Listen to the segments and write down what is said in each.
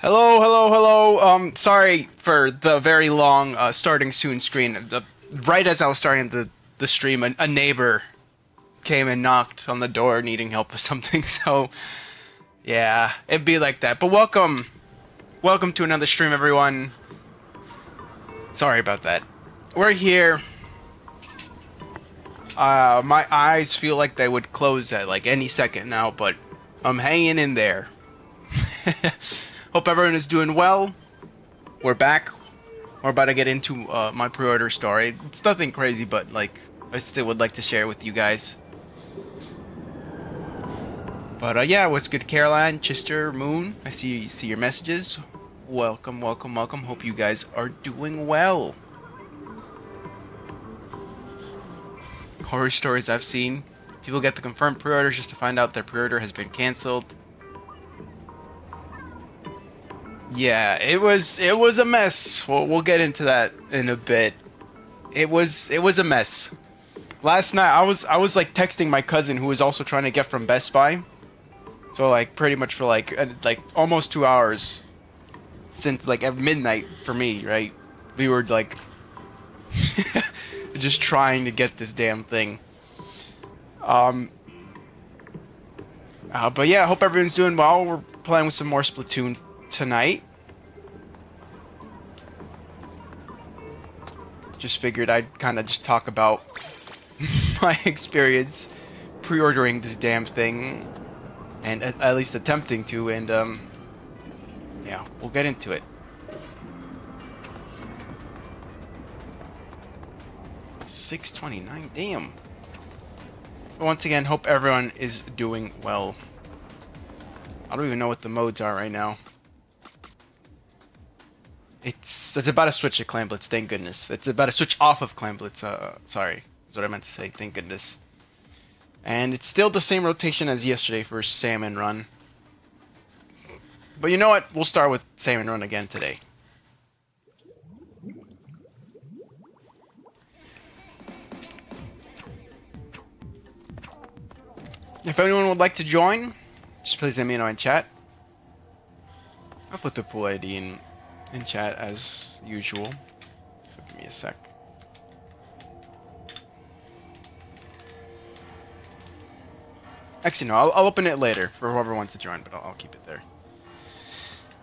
Hello, hello, hello. Sorry for the very long starting soon screen. Right as I was starting the stream, a neighbor came and knocked on the door needing help with something. So, yeah, it'd be like that. But welcome to another stream, everyone. Sorry about that. We're here. My eyes feel like they would close at like any second now, but I'm hanging in there. Hope everyone is doing well. We're back. We're about to get into my pre-order story. It's nothing crazy, but like I still would like to share with you guys. But yeah, what's good, Caroline, Chister, Moon? I see your messages. Welcome, welcome, welcome. Hope you guys are doing well. Horror stories I've seen. People get the confirmed pre-orders just to find out their pre-order has been canceled. Yeah, it was a mess. We'll get into that in a bit. It was a mess. Last night I was like texting my cousin who was also trying to get from Best Buy. So like pretty much for like almost 2 hours since like at midnight for me, right? We were like just trying to get this damn thing. But yeah, I hope everyone's doing well. We're playing with some more Splatoon tonight. Just figured I'd kind of just talk about my experience pre-ordering this damn thing, and at least attempting to, and yeah, we'll get into it. It's 6:29, damn. But once again, hope everyone is doing well. I don't even know what the modes are right now. It's about to switch to Clan Blitz, thank goodness. It's about to switch off of Clan Blitz, sorry, is what I meant to say, thank goodness. And it's still the same rotation as yesterday for Salmon Run. But you know what, we'll start with Salmon Run again today. If anyone would like to join, just please let me know in chat. I'll put the pool ID in chat as usual. So give me a sec. Actually, no, I'll open it later for whoever wants to join, but I'll keep it there.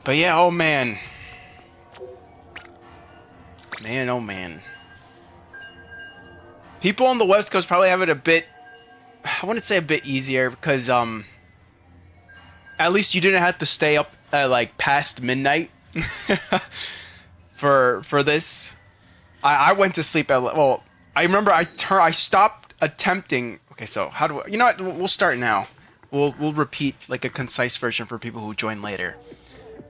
But yeah, oh man. Man, oh man. People on the West Coast probably have it a bit, I wouldn't say a bit easier, because at least you didn't have to stay up at like past midnight for this. I went to sleep at, well, I remember I stopped attempting. Okay, so how do I, you know what, we'll start now. We'll repeat like a concise version for people who join later.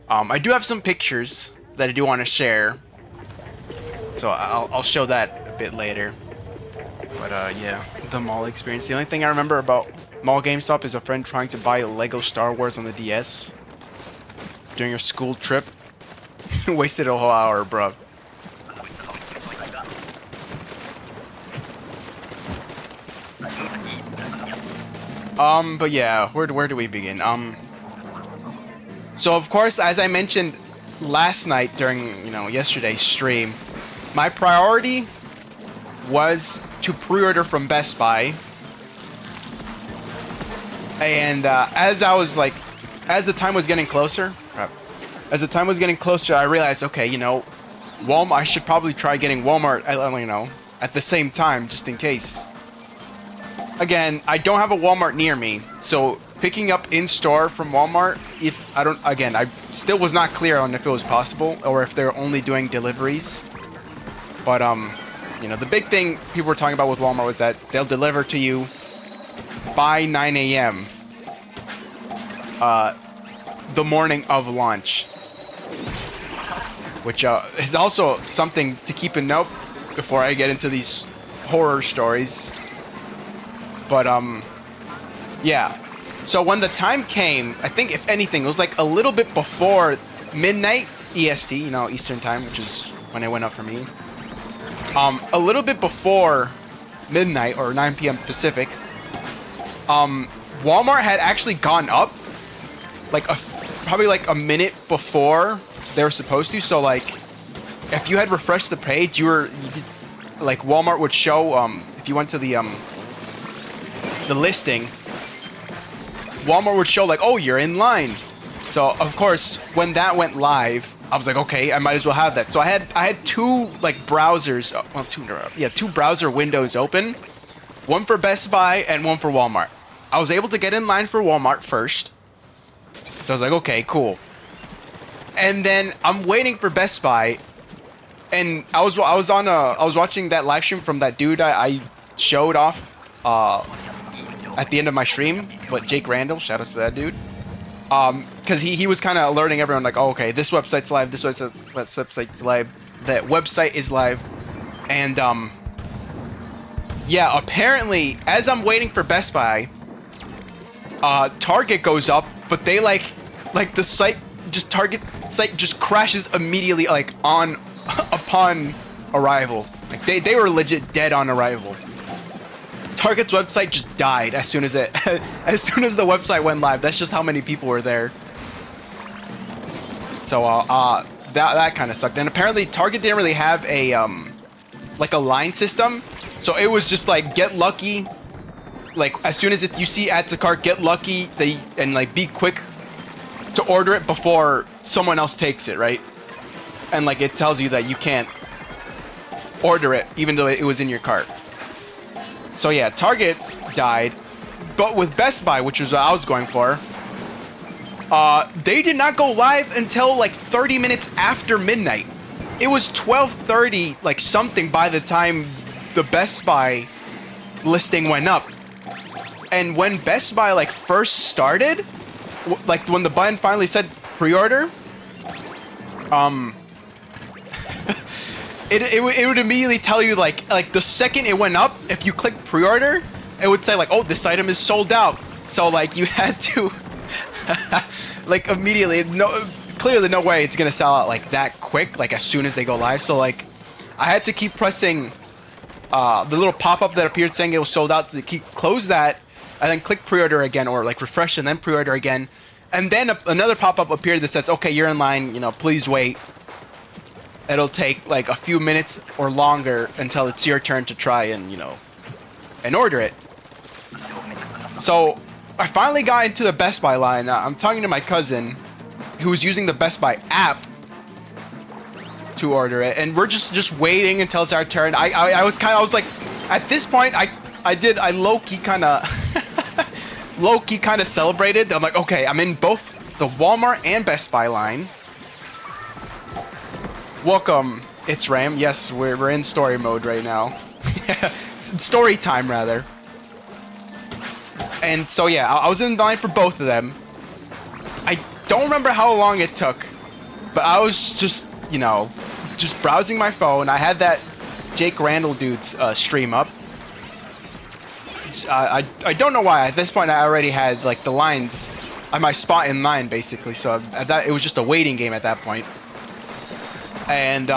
I do have some pictures that I do want to share, so I'll show that a bit later. But yeah, the mall experience. The only thing I remember about mall GameStop is a friend trying to buy Lego Star Wars on the DS during a school trip. Wasted a whole hour, bro. But yeah, where do we begin? So of course, as I mentioned last night during, yesterday's stream, my priority was to pre-order from Best Buy. And as the time was getting closer, I realized, okay, Walmart, I should probably try getting Walmart, at the same time, just in case. Again, I don't have a Walmart near me, so picking up in-store from Walmart, I still was not clear on if it was possible, or if they're only doing deliveries. But, the big thing people were talking about with Walmart was that they'll deliver to you by 9 a.m. The morning of launch. Which is also something to keep in note before I get into these horror stories. But yeah. So when the time came, I think if anything, it was like a little bit before midnight EST, Eastern time, which is when it went up for me. A little bit before midnight or 9 p.m. Pacific, Walmart had actually gone up like probably like a minute before they were supposed to. So like, if you had refreshed the page, like Walmart would show if you went to the listing, Walmart would show like, oh, you're in line. So of course, when that went live, I was like, okay, I might as well have that. So I had two like browsers, well, two browser windows open, one for Best Buy and one for Walmart. I was able to get in line for Walmart first. So I was like, okay, cool. And then I'm waiting for Best Buy, and I was watching that live stream from that dude I showed off at the end of my stream, but Jake Randall, shout out to that dude. Because he was kind of alerting everyone like, oh, okay, this website's live, this website's live, that website is live, and yeah, apparently as I'm waiting for Best Buy, Target goes up, but they like the site just Target site just crashes immediately like upon arrival. Like they were legit dead on arrival. Target's website just died as soon as the website went live. That's just how many people were there. So that kind of sucked. And apparently Target didn't really have a like a line system, so it was just like get lucky. Like as soon as you see add to cart, get lucky, and like be quick to order it before someone else takes it, right? And like it tells you that you can't order it even though it was in your cart. So yeah, Target died, but with Best Buy, which was what I was going for, they did not go live until like 30 minutes after midnight. It was 12:30, like something, by the time the Best Buy listing went up. And when Best Buy like first started, like when the button finally said pre-order, it would immediately tell you like the second it went up, if you click pre-order, it would say like, oh, this item is sold out. So like you had to like immediately, clearly no way it's gonna sell out like that quick, like as soon as they go live. So like I had to keep pressing the little pop-up that appeared saying it was sold out to close that, and then click pre-order again, or like refresh and then pre-order again. And then another pop-up appeared that says, okay, you're in line, please wait. It'll take like a few minutes or longer until it's your turn to try and, and order it. So I finally got into the Best Buy line. I'm talking to my cousin who's using the Best Buy app to order it, and we're just waiting until it's our turn. I was like, at this point, I low-key kind of celebrated. I'm like, okay, I'm in both the Walmart and Best Buy line. Welcome, it's Ram. Yes, we're in story mode right now. Story time, rather. And so yeah, I was in line for both of them. I don't remember how long it took, but I was just browsing my phone. I had that Jake Randall dude's stream up. I don't know why. At this point, I already had like the lines, my spot in line basically. So it was just a waiting game at that point. And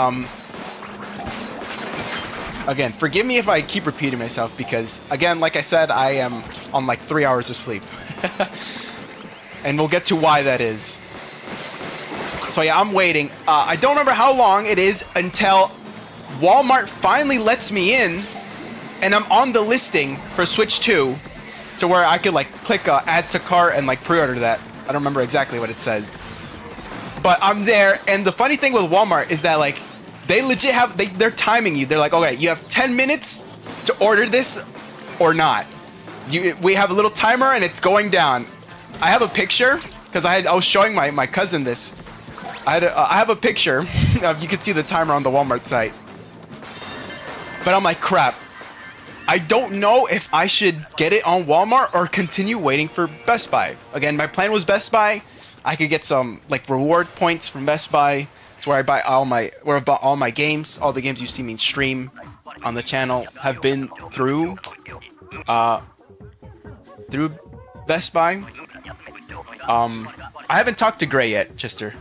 again, forgive me if I keep repeating myself, because again, like I said, I am on like 3 hours of sleep. And we'll get to why that is. So yeah, I'm waiting. I don't remember how long it is until Walmart finally lets me in, and I'm on the listing for Switch 2, so where I could like click add to cart and like pre-order that. I don't remember exactly what it said. But I'm there, and the funny thing with Walmart is that like they legit they're timing you. They're like, okay, you have 10 minutes to order this or not. We have a little timer and it's going down. I have a picture because I was showing my cousin this. I have a picture. You can see the timer on the Walmart site. But I'm like, crap. I don't know if I should get it on Walmart or continue waiting for Best Buy. Again, my plan was Best Buy. I could get some like reward points from Best Buy. It's where I buy all my games. All the games you see me stream on the channel have been through Best Buy. I haven't talked to Gray yet, Chester.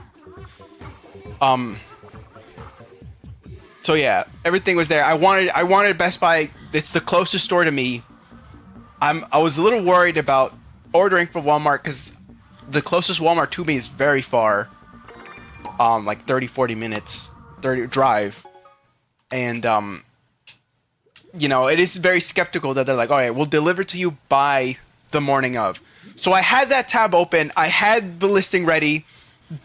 So yeah, everything was there. I wanted Best Buy. It's the closest store to me. I was a little worried about ordering from Walmart because the closest Walmart to me is very far, like 30-40 minutes 30 drive, and you know, it is very skeptical that they're like, all right, we'll deliver to you by the morning of. So I had that tab open, I had the listing ready,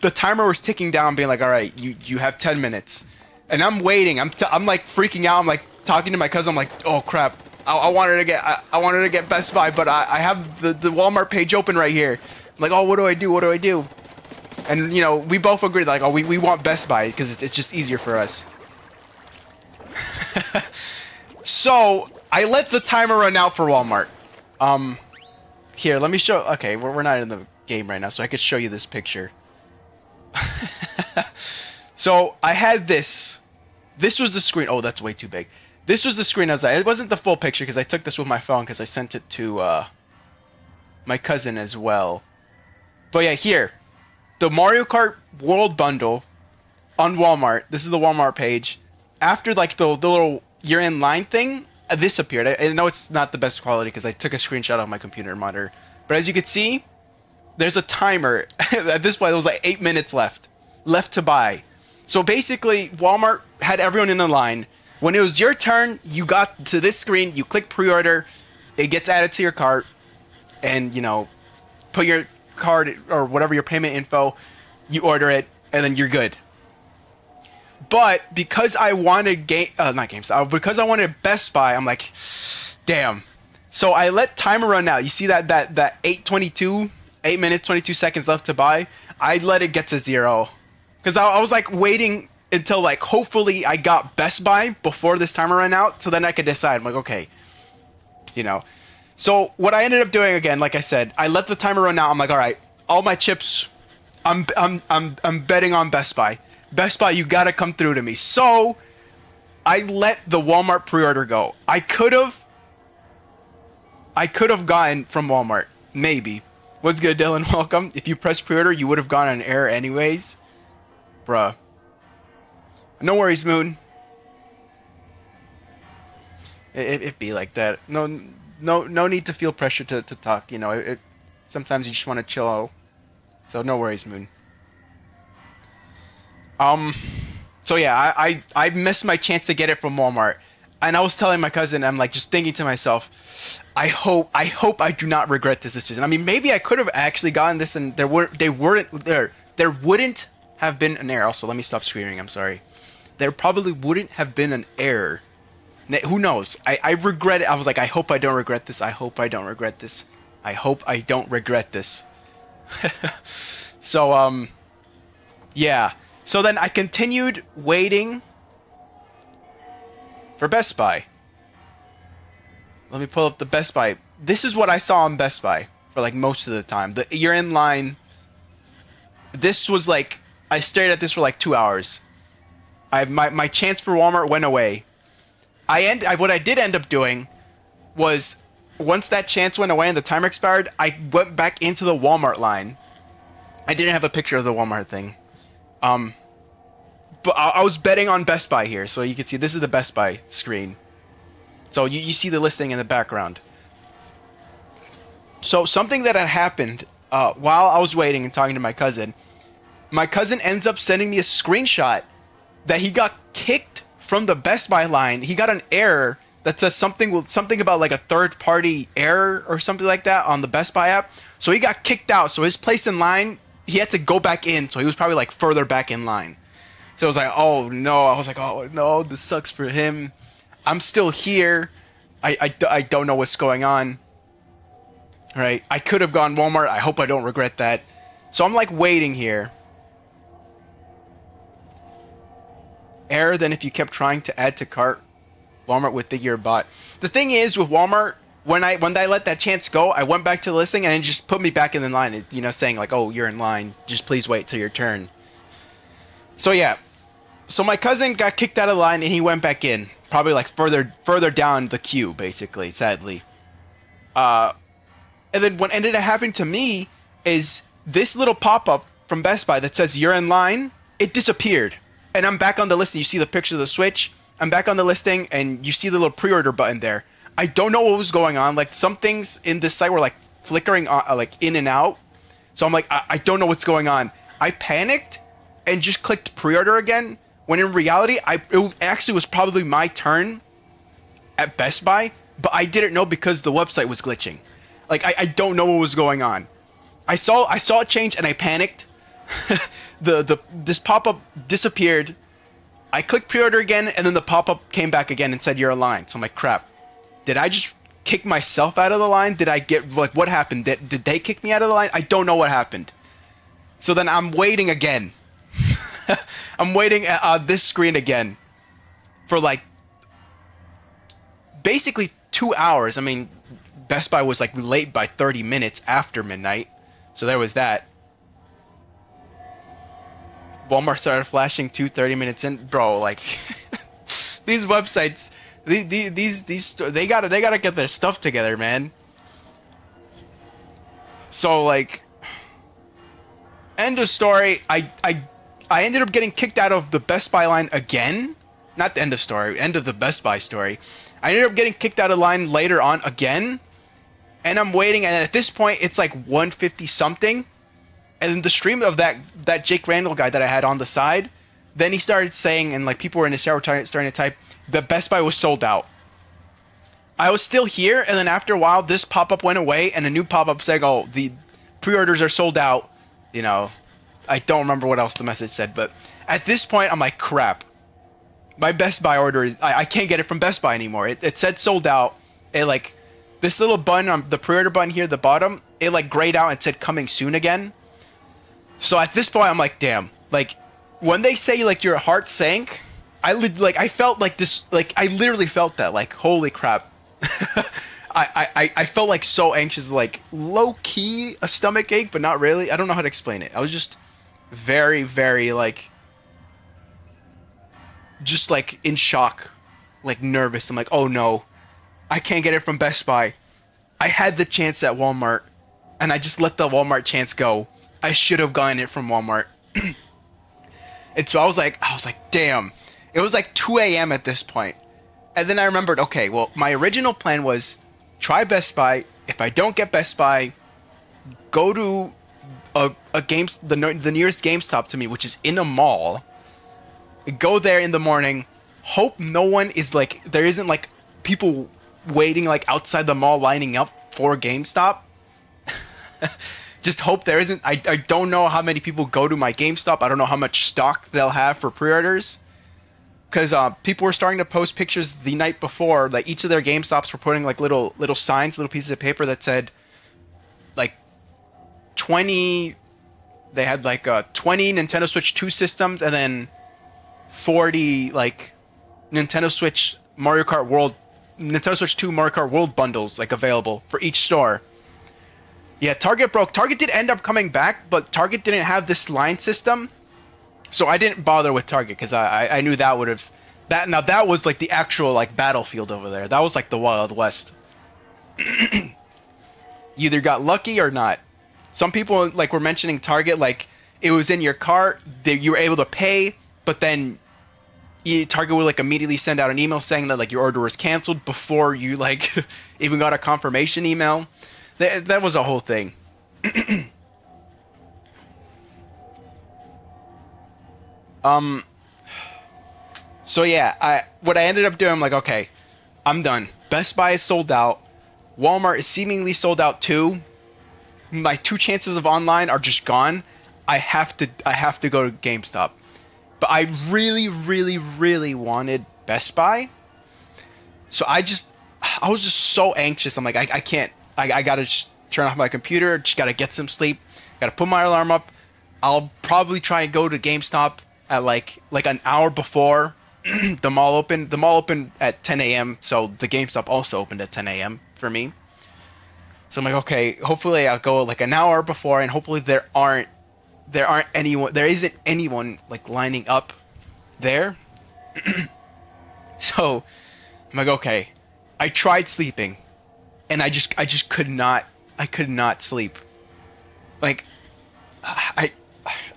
the timer was ticking down, being like, all right, you have 10 minutes, and I'm waiting, I'm like freaking out, I'm like talking to my cousin, I'm like, oh crap, I wanted to get Best Buy, but I have the Walmart page open right here. I'm like, oh, what do I do? And you know, we both agreed, like, oh, we want Best Buy because it's just easier for us. So I let the timer run out for Walmart. Here, let me show. Okay, we're not in the game right now, so I could show you this picture. So I had this. This was the screen. Oh, that's way too big. This was the screen. It wasn't the full picture because I took this with my phone because I sent it to my cousin as well. But yeah, here, the Mario Kart World Bundle on Walmart. This is the Walmart page. After like the little you're in line thing, this appeared. I know it's not the best quality because I took a screenshot of my computer monitor. But as you can see, there's a timer. At this point, it was like 8 minutes left to buy. So basically, Walmart had everyone in the line. When it was your turn, you got to this screen, you click pre-order, it gets added to your cart, and you know, put your card or whatever your payment info, you order it, and then you're good. But because I wanted because I wanted Best Buy, I'm like, damn. So I let timer run out. You see that 8 minutes 22 seconds left to buy. I let it get to 0 because I was like waiting until like hopefully I got Best Buy before this timer ran out, so then I could decide. I'm like, okay, you know. So what I ended up doing again, like I said, I let the timer run out. I'm like, all right, all my chips, I'm betting on Best Buy. Best Buy, you gotta come through to me. So I let the Walmart pre-order go. I could have gotten from Walmart, maybe. What's good, Dylan? Welcome. If you press pre-order, you would have gone on error anyways, bruh. No worries, Moon. It be like that. No need to feel pressure to talk. You know, sometimes you just want to chill out. So no worries, Moon. So yeah, I missed my chance to get it from Walmart, and I was telling my cousin, I'm like just thinking to myself, I hope I do not regret this decision. I mean, maybe I could have actually gotten this, and there wouldn't have been an error. Also, let me stop screaming. I'm sorry. There probably wouldn't have been an error. Who knows? I regret it. I was like, I hope I don't regret this. I hope I don't regret this. I hope I don't regret this. So, yeah. So then I continued waiting for Best Buy. Let me pull up the Best Buy. This is what I saw on Best Buy for like most of the time. You're in line. This was like, I stared at this for like 2 hours. My chance for Walmart went away. What I did end up doing was, once that chance went away and the timer expired, I went back into the Walmart line. I didn't have a picture of the Walmart thing. But I was betting on Best Buy here, so you can see this is the Best Buy screen. So you see the listing in the background. So something that had happened while I was waiting and talking to my cousin ends up sending me a screenshot that he got kicked from the Best Buy line. He got an error that says something about like a third-party error or something like that on the Best Buy app. So he got kicked out. So his place in line, he had to go back in. So he was probably like further back in line. So I was like, oh no. I was like, oh no, this sucks for him. I'm still here. I don't know what's going on. All right. I could have gone Walmart. I hope I don't regret that. So I'm like waiting here. Error than if you kept trying to add to cart. Walmart would think you're a bot. The thing is with Walmart, when I let that chance go, I went back to the listing and it just put me back in the line. You know, saying like, oh, you're in line. Just please wait till your turn. So yeah. So my cousin got kicked out of the line and he went back in. Probably like further down the queue, basically, sadly. And then what ended up happening to me is this little pop-up from Best Buy that says you're in line, it disappeared. And I'm back on the listing. You see the picture of the Switch. I'm back on the listing, and you see the little pre-order button there. I don't know what was going on. Like, some things in this site were, like, flickering, like, in and out. So I'm like, I don't know what's going on. I panicked and just clicked pre-order again, when in reality, it actually was probably my turn at Best Buy, but I didn't know because the website was glitching. Like, I don't know what was going on. I saw it change and I panicked. This pop-up disappeared. I clicked pre-order again, and then the pop-up came back again and said you're online. So I'm like, crap. Did I just kick myself out of the line? Did I get, like, what happened? Did they kick me out of the line? I don't know what happened. So then I'm waiting again. I'm waiting at this screen again for like basically 2 hours. I mean, Best Buy was like late by 30 minutes after midnight. So there was that. Walmart started flashing 30 minutes in. Bro, like these websites, these they gotta get their stuff together, man. So like, end of story. I ended up getting kicked out of the Best Buy line again. Not the end of story, end of the Best Buy story. I ended up getting kicked out of line later on again. And I'm waiting, and at this point, it's like 150 something. And then the stream of that Jake Randall guy that I had on the side, then he started saying, and like people were in the shower starting to type, the Best Buy was sold out. I was still here, and then after a while, this pop-up went away, and a new pop-up saying, oh, the pre-orders are sold out. You know, I don't remember what else the message said, but at this point, I'm like, crap. My Best Buy order is, I can't get it from Best Buy anymore. It said sold out. It like, this little button on the pre-order button here at the bottom, it like grayed out and said coming soon again. So at this point, I'm like, damn. Like, when they say like your heart sank, I felt like this, like I literally felt that, like, holy crap. I felt like so anxious, like low key a stomach ache, but not really. I don't know how to explain it. I was just very, very like, just like in shock, like nervous. I'm like, oh no, I can't get it from Best Buy. I had the chance at Walmart, and I just let the Walmart chance go. I should have gotten it from Walmart. And so I was like, damn. It was like 2 a.m. at this point. And then I remembered, okay, well, my original plan was try Best Buy. If I don't get Best Buy, go to the nearest GameStop to me, which is in a mall. Go there in the morning. Hope no one is like, there isn't like people waiting like outside the mall lining up for GameStop. Just hope there isn't. I don't know how many people go to my GameStop. I don't know how much stock they'll have for pre-orders. Because people were starting to post pictures the night before. Like each of their GameStops were putting like little signs, little pieces of paper that said like 20. They had like 20 Nintendo Switch 2 systems, and then 40 like Nintendo Switch 2 Mario Kart World bundles like available for each store. Yeah, Target broke. Target did end up coming back, but Target didn't have this line system. So I didn't bother with Target because I knew that would have... That was like the actual like battlefield over there. That was like the Wild West. You either got lucky or not. Some people like were mentioning Target, like it was in your cart, you were able to pay, but then Target would like immediately send out an email saying that like your order was canceled before you like even got a confirmation email. That was a whole thing. So yeah, what I ended up doing, I'm like, okay, I'm done. Best Buy is sold out. Walmart is seemingly sold out too. My 2 chances of online are just gone. I have to go to GameStop. But I really, really, really wanted Best Buy. So I was just so anxious. I'm like, I can't. I gotta just turn off my computer. Just gotta get some sleep. Gotta put my alarm up. I'll probably try and go to GameStop at like an hour before the mall opened. The mall opened at 10 a.m. So the GameStop also opened at 10 a.m. for me. So I'm like, okay, hopefully I'll go like an hour before, and hopefully there isn't anyone like lining up there. So I'm like, okay, I tried sleeping, and I just could not sleep. Like I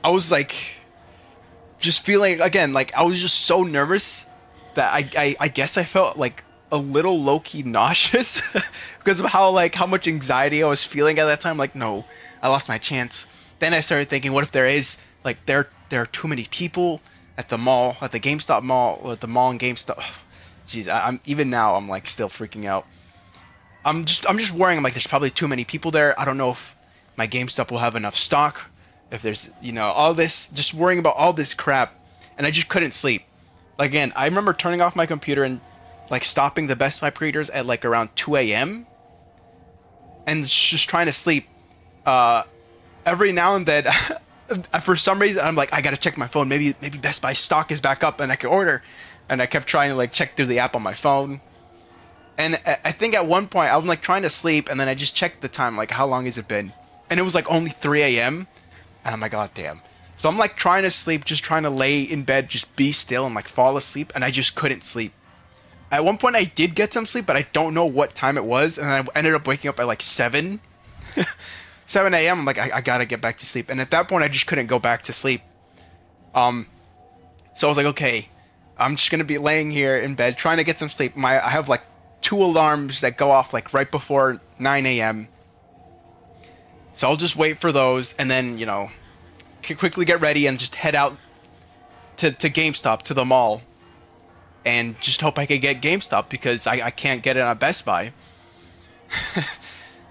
was like just feeling again like I was just so nervous that I guess I felt like a little low-key nauseous because of how much anxiety I was feeling at that time. Like, no, I lost my chance. then I started thinking, what if there is like there are too many people at the mall, at the GameStop mall, or at the mall and GameStop. Jeez, I'm even now I'm like still freaking out. I'm just worrying. I'm like, there's probably too many people there. I don't know if my GameStop will have enough stock. If there's, all this, just worrying about all this crap, and I just couldn't sleep. Like, again, I remember turning off my computer and like stopping the Best Buy pre-orders at like around 2 a.m. and just trying to sleep. Every now and then, for some reason, I'm like, I gotta check my phone. Maybe Best Buy stock is back up and I can order. And I kept trying to like check through the app on my phone. And I think at one point I was like trying to sleep, and then I just checked the time, like how long has it been? And it was like only 3 a.m. And I'm like, God damn. So I'm like trying to sleep, just trying to lay in bed, just be still and like fall asleep, and I just couldn't sleep. At one point I did get some sleep, but I don't know what time it was, and I ended up waking up at like 7 a.m. I'm like, I gotta get back to sleep. And at that point I just couldn't go back to sleep. So I was like, okay, I'm just gonna be laying here in bed trying to get some sleep. I have like 2 alarms that go off like right before 9 a.m. So I'll just wait for those, and then, quickly get ready and just head out to GameStop, to the mall, and just hope I can get GameStop because I can't get it on Best Buy.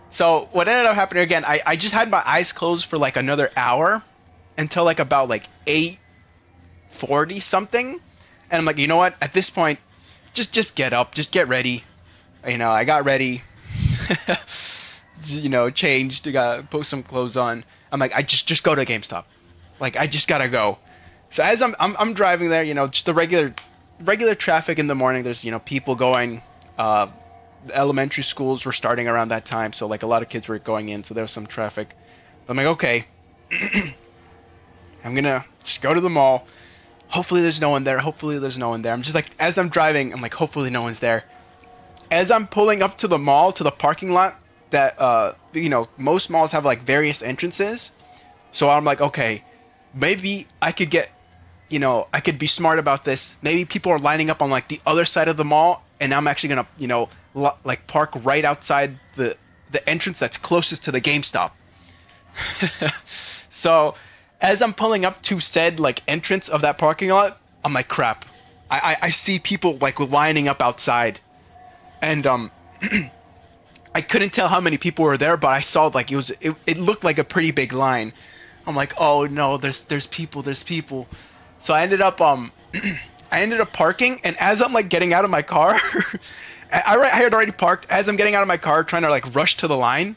So what ended up happening again, I just had my eyes closed for like another hour until like about like 8:40 something. And I'm like, you know what? At this point, just get up, just get ready. I got ready, changed, put some clothes on. I'm like, I just go to GameStop. Like, I just gotta go. So as I'm driving there, just the regular traffic in the morning. There's, people going, the elementary schools were starting around that time. So like a lot of kids were going in. So there was some traffic. But I'm like, okay, I'm gonna just go to the mall. Hopefully there's no one there. I'm just like, as I'm driving, I'm like, hopefully no one's there. As I'm pulling up to the mall, to the parking lot, that, most malls have like various entrances. So I'm like, okay, maybe I could get, I could be smart about this. Maybe people are lining up on like the other side of the mall, and I'm actually gonna, like park right outside the entrance that's closest to the GameStop. So as I'm pulling up to said like entrance of that parking lot, I'm like, crap. I see people like lining up outside, and I couldn't tell how many people were there, but I saw like it looked like a pretty big line. I'm like, oh no, there's people. So I ended up parking, and as I'm like getting out of my car, I had already parked. As I'm getting out of my car, trying to like rush to the line,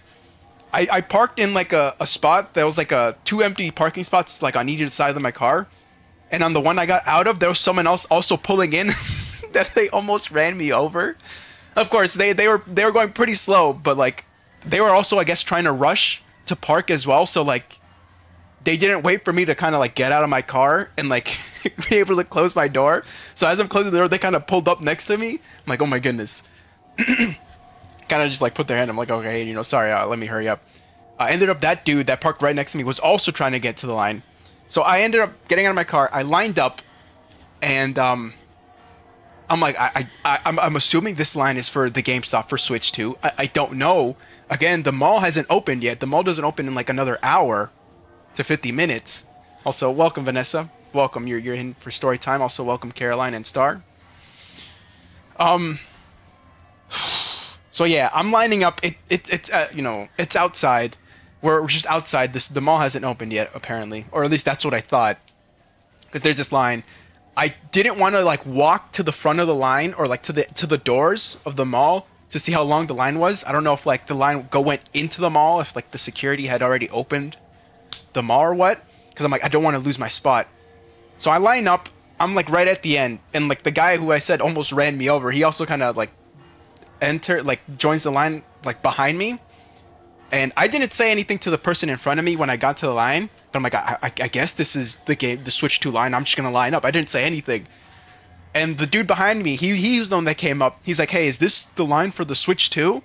I parked in like a spot that was like 2 empty parking spots like on each side of my car, and on the one I got out of, there was someone else also pulling in that they almost ran me over. Of course, they were going pretty slow, but like they were also, I guess, trying to rush to park as well. So like they didn't wait for me to kind of like get out of my car and like be able to close my door. So as I'm closing the door, they kind of pulled up next to me. I'm like, oh my goodness. Kind of just like put their hand. I'm like, okay, sorry, let me hurry up. Ended up that dude that parked right next to me was also trying to get to the line. So I ended up getting out of my car. I lined up, and I'm like, I'm assuming this line is for the GameStop for Switch 2. I don't know. Again, the mall hasn't opened yet. The mall doesn't open in like another hour to 50 minutes. Also, welcome Vanessa. Welcome. You're in for story time. Also, welcome Caroline and Star. So yeah, I'm lining up. It's outside. We're just outside. The mall hasn't opened yet, apparently, or at least that's what I thought. Because there's this line. I didn't want to like walk to the front of the line or like to the doors of the mall to see how long the line was. I don't know if like the line went into the mall, if like the security had already opened the mall or what. Because I'm like, I don't want to lose my spot. So I line up. I'm like right at the end, and like the guy who I said almost ran me over, he also kind of like joins the line like behind me. And I didn't say anything to the person in front of me when I got to the line, but I'm like, I guess this is the Switch 2 line. I'm just gonna line up. I didn't say anything. And the dude behind me, he was the one that came up. He's like, hey, is this the line for the Switch 2?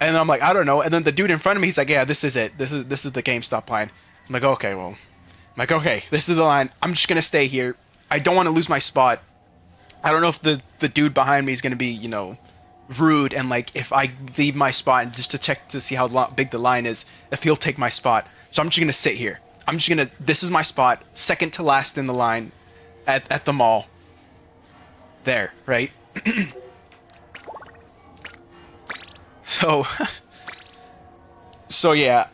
And I'm like, I don't know. And then the dude in front of me, he's like, yeah, this is it. This is the GameStop line. I'm like, okay, well, this is the line. I'm just gonna stay here. I don't want to lose my spot. I don't know if the dude behind me is gonna be, rude, and like if I leave my spot and just to check to see how big the line is, if he'll take my spot. So I'm just gonna sit here. I'm just gonna. This is my spot, second to last in the line, at the mall. There, right? So, so yeah,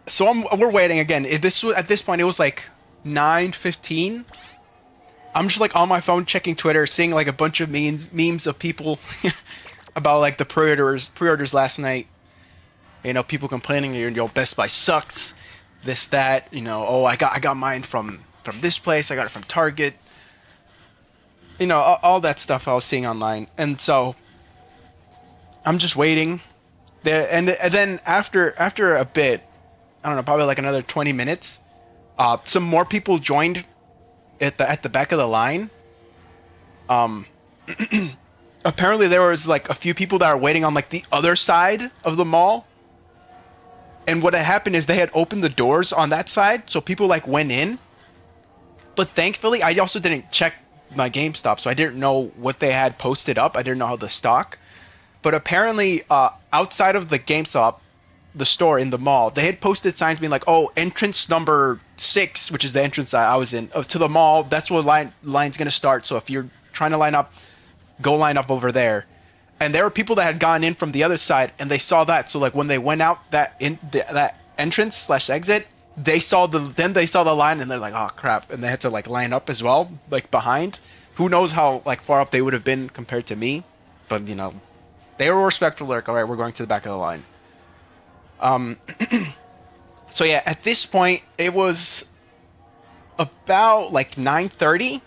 so we're waiting again. At this point it was like 9:15. I'm just like on my phone checking Twitter, seeing like a bunch of memes of people about like the pre-orders last night. You know, people complaining, you know, Best Buy sucks, this that. You know, oh, I got mine from this place. I got it from Target. You know, all that stuff I was seeing online, and so I'm just waiting. There, and then after a bit, I don't know, probably like another 20 minutes, some more people joined at the back of the line. Apparently there was like a few people that are waiting on like the other side of the mall. And what had happened is they had opened the doors on that side, so people like went in. But thankfully, I also didn't check my GameStop, so I didn't know what they had posted up. I didn't know how the stock. But apparently, outside of the GameStop, the store in the mall, they had posted signs being like, "Oh, entrance number 6, which is the entrance I was in, to the mall. That's where line's gonna start. So if you're trying to line up, go line up over there." And there were people that had gone in from the other side, and they saw that. So like when they went out that entrance / exit, they saw the line, and they're like, "Oh crap!" And they had to like line up as well, like behind. Who knows how like far up they would have been compared to me, but you know. They were respectful, like, all right, we're going to the back of the line. So yeah, at this point, it was about like 9:30,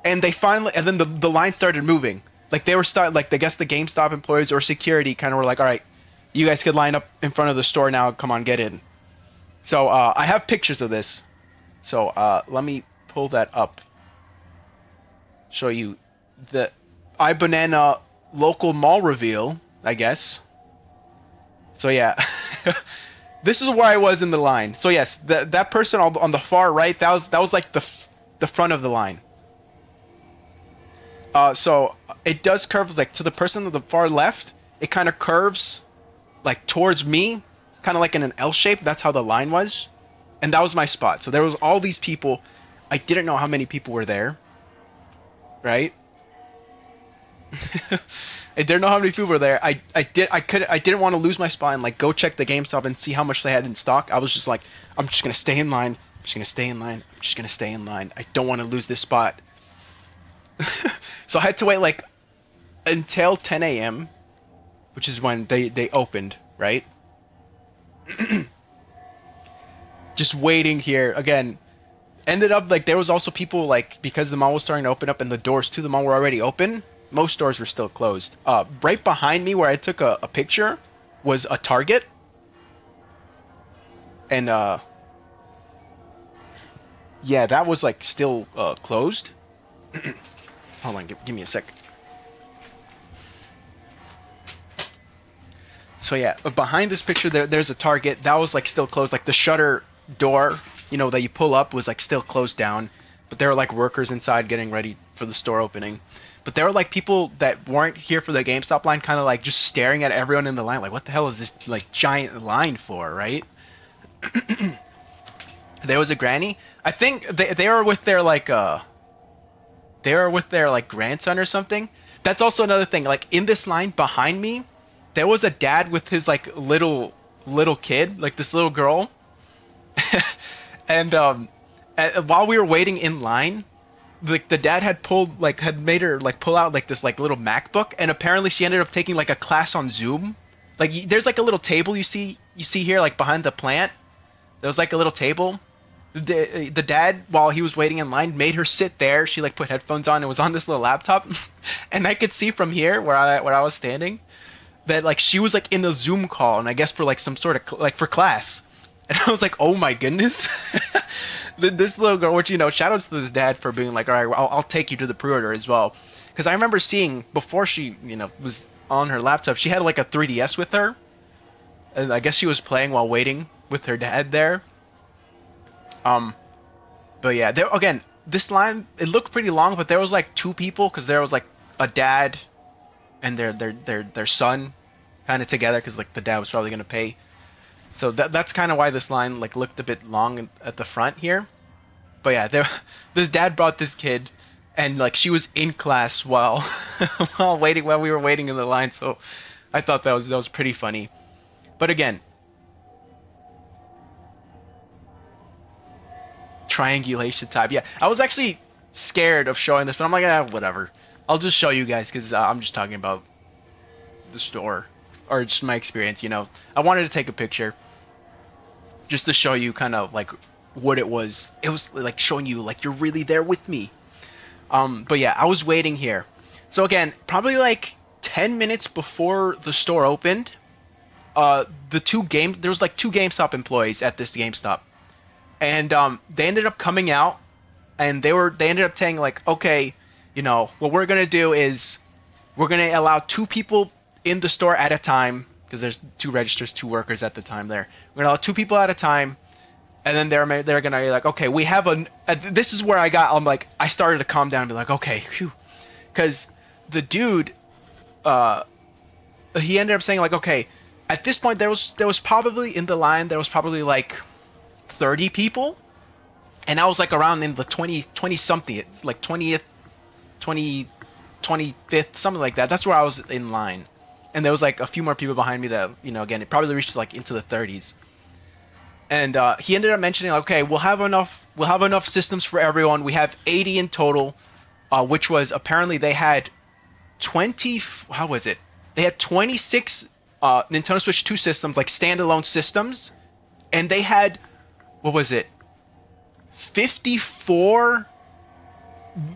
and then the line started moving. Like they were I guess the GameStop employees or security kind of were like, all right, you guys could line up in front of the store now. Come on, get in. So I have pictures of this. So let me pull that up. Show you the iBanana local mall reveal, I guess. So yeah, this is where I was in the line. So yes, that person on the far right, that was like the front of the line. So it does curve like to the person on the far left. It kind of curves like towards me, kind of like in an L shape. That's how the line was, and that was my spot. So there was all these people. I didn't know how many people were there. Right. I didn't know how many people were there. I didn't want to lose my spot and like go check the GameStop and see how much they had in stock. I was just like, I'm just gonna stay in line. I'm just gonna stay in line. I'm just gonna stay in line. I don't want to lose this spot. So I had to wait like until 10 a.m., which is when they opened, right? Just waiting here again. Ended up like there was also people like because the mall was starting to open up and the doors to the mall were already open. Most stores were still closed. Right behind me where I took a picture was a Target. And yeah, that was like still closed. Hold on, give me a sec. So yeah, behind this picture there's a Target. That was like still closed. Like the shutter door, you know, that you pull up was like still closed down. But there were like workers inside getting ready for the store opening. But there were like people that weren't here for the GameStop line kind of like just staring at everyone in the line. Like, what the hell is this like giant line for, right? There was a granny. I think they were with their like grandson or something. That's also another thing. Like in this line behind me, there was a dad with his like little kid, like this little girl. And while we were waiting in line, like the dad had made her like pull out like this like little MacBook, and apparently she ended up taking like a class on Zoom. Like there's like a little table you see here like behind the plant. There was like a little table. The dad, while he was waiting in line, made her sit there. She like put headphones on and was on this little laptop, and I could see from here where I was standing that like she was like in a Zoom call, and I guess for like some sort of like for class. And I was like, oh my goodness. This little girl, which, you know, shout outs to this dad for being like, all right, I'll take you to the pre-order as well. Because I remember seeing, before she, you know, was on her laptop, she had like a 3DS with her. And I guess she was playing while waiting with her dad there. But yeah, there again, this line, it looked pretty long, but there was like two people, because there was like a dad and their son kind of together, because like the dad was probably going to pay. So that's kind of why this line like looked a bit long at the front here. But yeah, this dad brought this kid, and like she was in class while while we were waiting in the line. So I thought that was pretty funny. But again, triangulation time. Yeah, I was actually scared of showing this, but I'm like, whatever. I'll just show you guys because I'm just talking about the store or just my experience. I wanted to take a picture just to show you kind of like what it was. It was like showing you like you're really there with me. But yeah, I was waiting here. So again, probably like 10 minutes before the store opened, there was like two GameStop employees at this GameStop, and they ended up coming out, and they ended up saying like, okay, what we're gonna do is we're gonna allow two people in the store at a time, because there's two registers, two workers at the time there. We're gonna allow two people at a time, and then they're gonna be like, okay, we have this is where I started to calm down and be like, okay, phew, because the dude, he ended up saying like, okay, at this point there was probably in the line there was probably like 30 people, and I was like around in the 20 something, it's like 20th, 25th, something like that. That's where I was in line, and there was like a few more people behind me that again, it probably reached like into the 30s. And he ended up mentioning, like, okay, we'll have enough systems for everyone. We have 80 in total, which was apparently they had 20. How was it? They had 26 Nintendo Switch 2 systems, like standalone systems, and they had, what was it? 54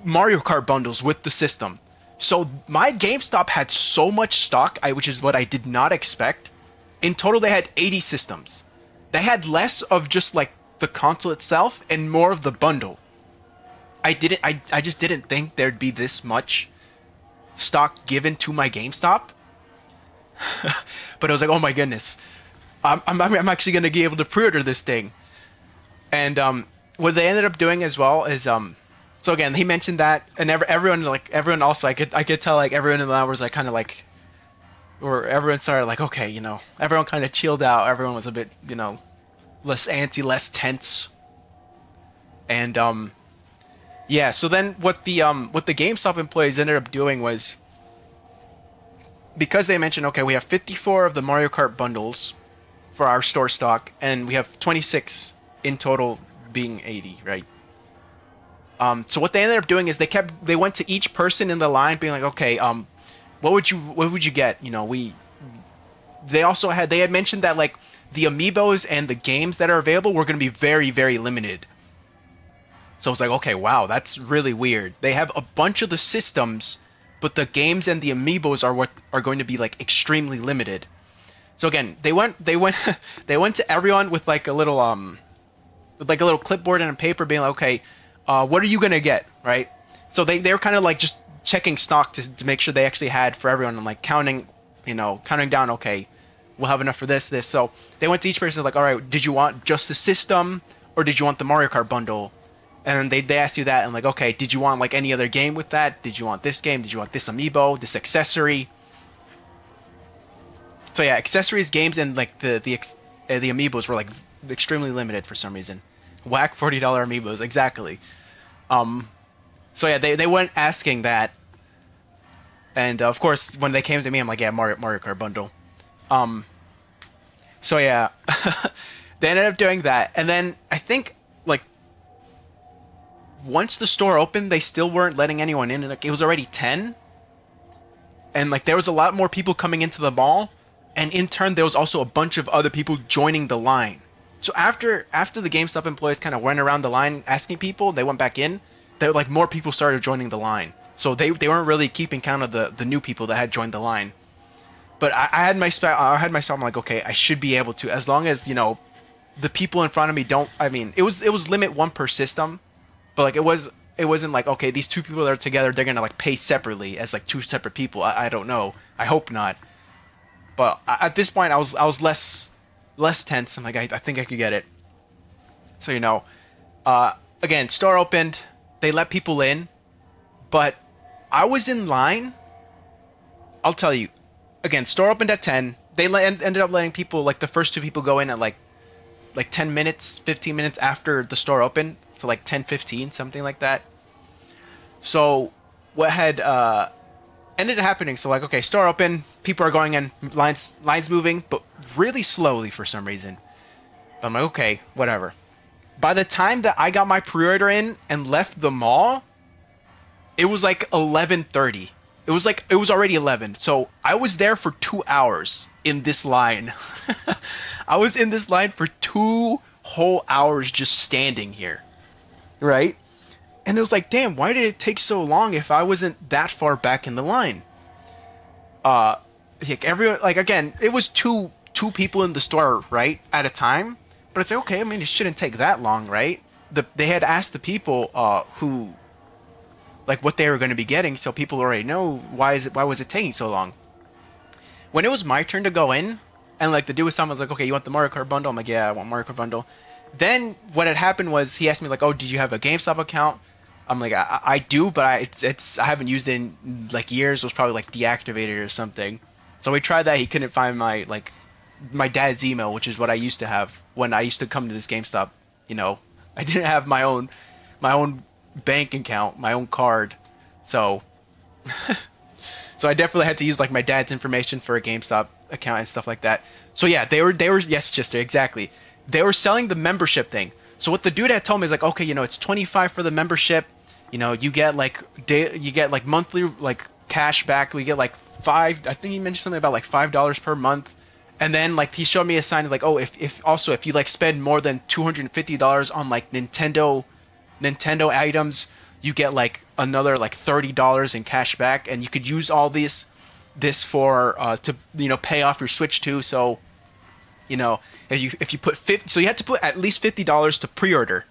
Mario Kart bundles with the system. So my GameStop had so much stock, which is what I did not expect. In total, they had 80 systems. They had less of just like the console itself and more of the bundle. I just didn't think there'd be this much stock given to my GameStop. But I was like, oh my goodness, I'm actually gonna be able to pre-order this thing. And what they ended up doing as well is so again, he mentioned that, and everyone also, I could tell like everyone in the line was like kind of like, or everyone started like, okay, everyone kind of chilled out. Everyone was a bit, less antsy, less tense. And yeah, so then what the GameStop employees ended up doing was, because they mentioned, okay, we have 54 of the Mario Kart bundles for our store stock, and we have 26 in total, being 80, right? So what they ended up doing is they went to each person in the line, being like, okay, what would you get? They had mentioned that like the amiibos and the games that are available were going to be very, very limited. So it's like, okay, wow, that's really weird. They have a bunch of the systems, but the games and the amiibos are going to be like extremely limited. So again, they went to everyone with like a little clipboard and a paper, being like, okay, what are you gonna get, right? So they were kind of like just checking stock to make sure they actually had for everyone, and like counting down, okay, we'll have enough for this. So they went to each person like, all right, did you want just the system or did you want the Mario Kart bundle? And they asked you that, and like, okay, did you want like any other game with that? Did you want this game? Did you want this amiibo, this accessory? So yeah, accessories, games, and like the amiibos were like extremely limited for some reason. Whack $40 amiibos, exactly. So yeah, they went asking that, and of course when they came to me, I'm like, yeah, Mario Kart bundle. So yeah, they ended up doing that, and then I think like once the store opened, they still weren't letting anyone in, and like, it was already 10, and like there was a lot more people coming into the mall, and in turn there was also a bunch of other people joining the line. So after the GameStop employees kind of went around the line asking people, they went back in. Like more people started joining the line. So they weren't really keeping count of the new people that had joined the line. But I had myself. I'm like, okay, I should be able to, as long as the people in front of me don't. I mean, it was limit one per system, but like it wasn't like, okay, these two people that are together, they're gonna like pay separately as like two separate people. I don't know. I hope not. But at this point, I was less tense. I'm like, I think I could get it. So again, store opened. They let people in, but I was in line. I'll tell you, again, store opened at 10. ended up letting people, like the first two people, go in at like 10 minutes, 15 minutes after the store opened. So like 10:15, something like that. So what had ended up happening, so like, okay, store open, people are going in, lines moving, but really slowly for some reason. But I'm like, okay, whatever. By the time that I got my pre-order in and left the mall, it was like 11:30. It was already 11. So I was there for 2 hours in this line. I was in this line for 2 whole hours just standing here. Right? And it was like, damn, why did it take so long if I wasn't that far back in the line? Like everyone, like, again, it was two people in the store, right, at a time. But it's like, okay, I mean, it shouldn't take that long, right? They had asked the people who, like, what they were going to be getting, so people already know why was it taking so long. When it was my turn to go in, and like the dude was like, okay, you want the Mario Kart bundle? I'm like, yeah, I want Mario Kart bundle. Then what had happened was he asked me like, oh, did you have a GameStop account? I'm like, I do, but I haven't used it in like years. It was probably like deactivated or something. So we tried that. He couldn't find my dad's email, which is what I used to have when I used to come to this GameStop. You know, I didn't have my own bank account, my own card. So so I definitely had to use like my dad's information for a GameStop account and stuff like that. So yeah, they were yes, Chester, exactly. They were selling the membership thing. So what the dude had told me is like, okay, you know, it's $25 for the membership. You know, you get like monthly like cash back. We get like I think he mentioned something about like $5 per month. And then like he showed me a sign like, oh, if you like spend more than $250 on like Nintendo items, you get like another like $30 in cash back, and you could use all this for to, you know, pay off your Switch too. So, you know, if you put 50, so you had to put at least $50 to pre-order.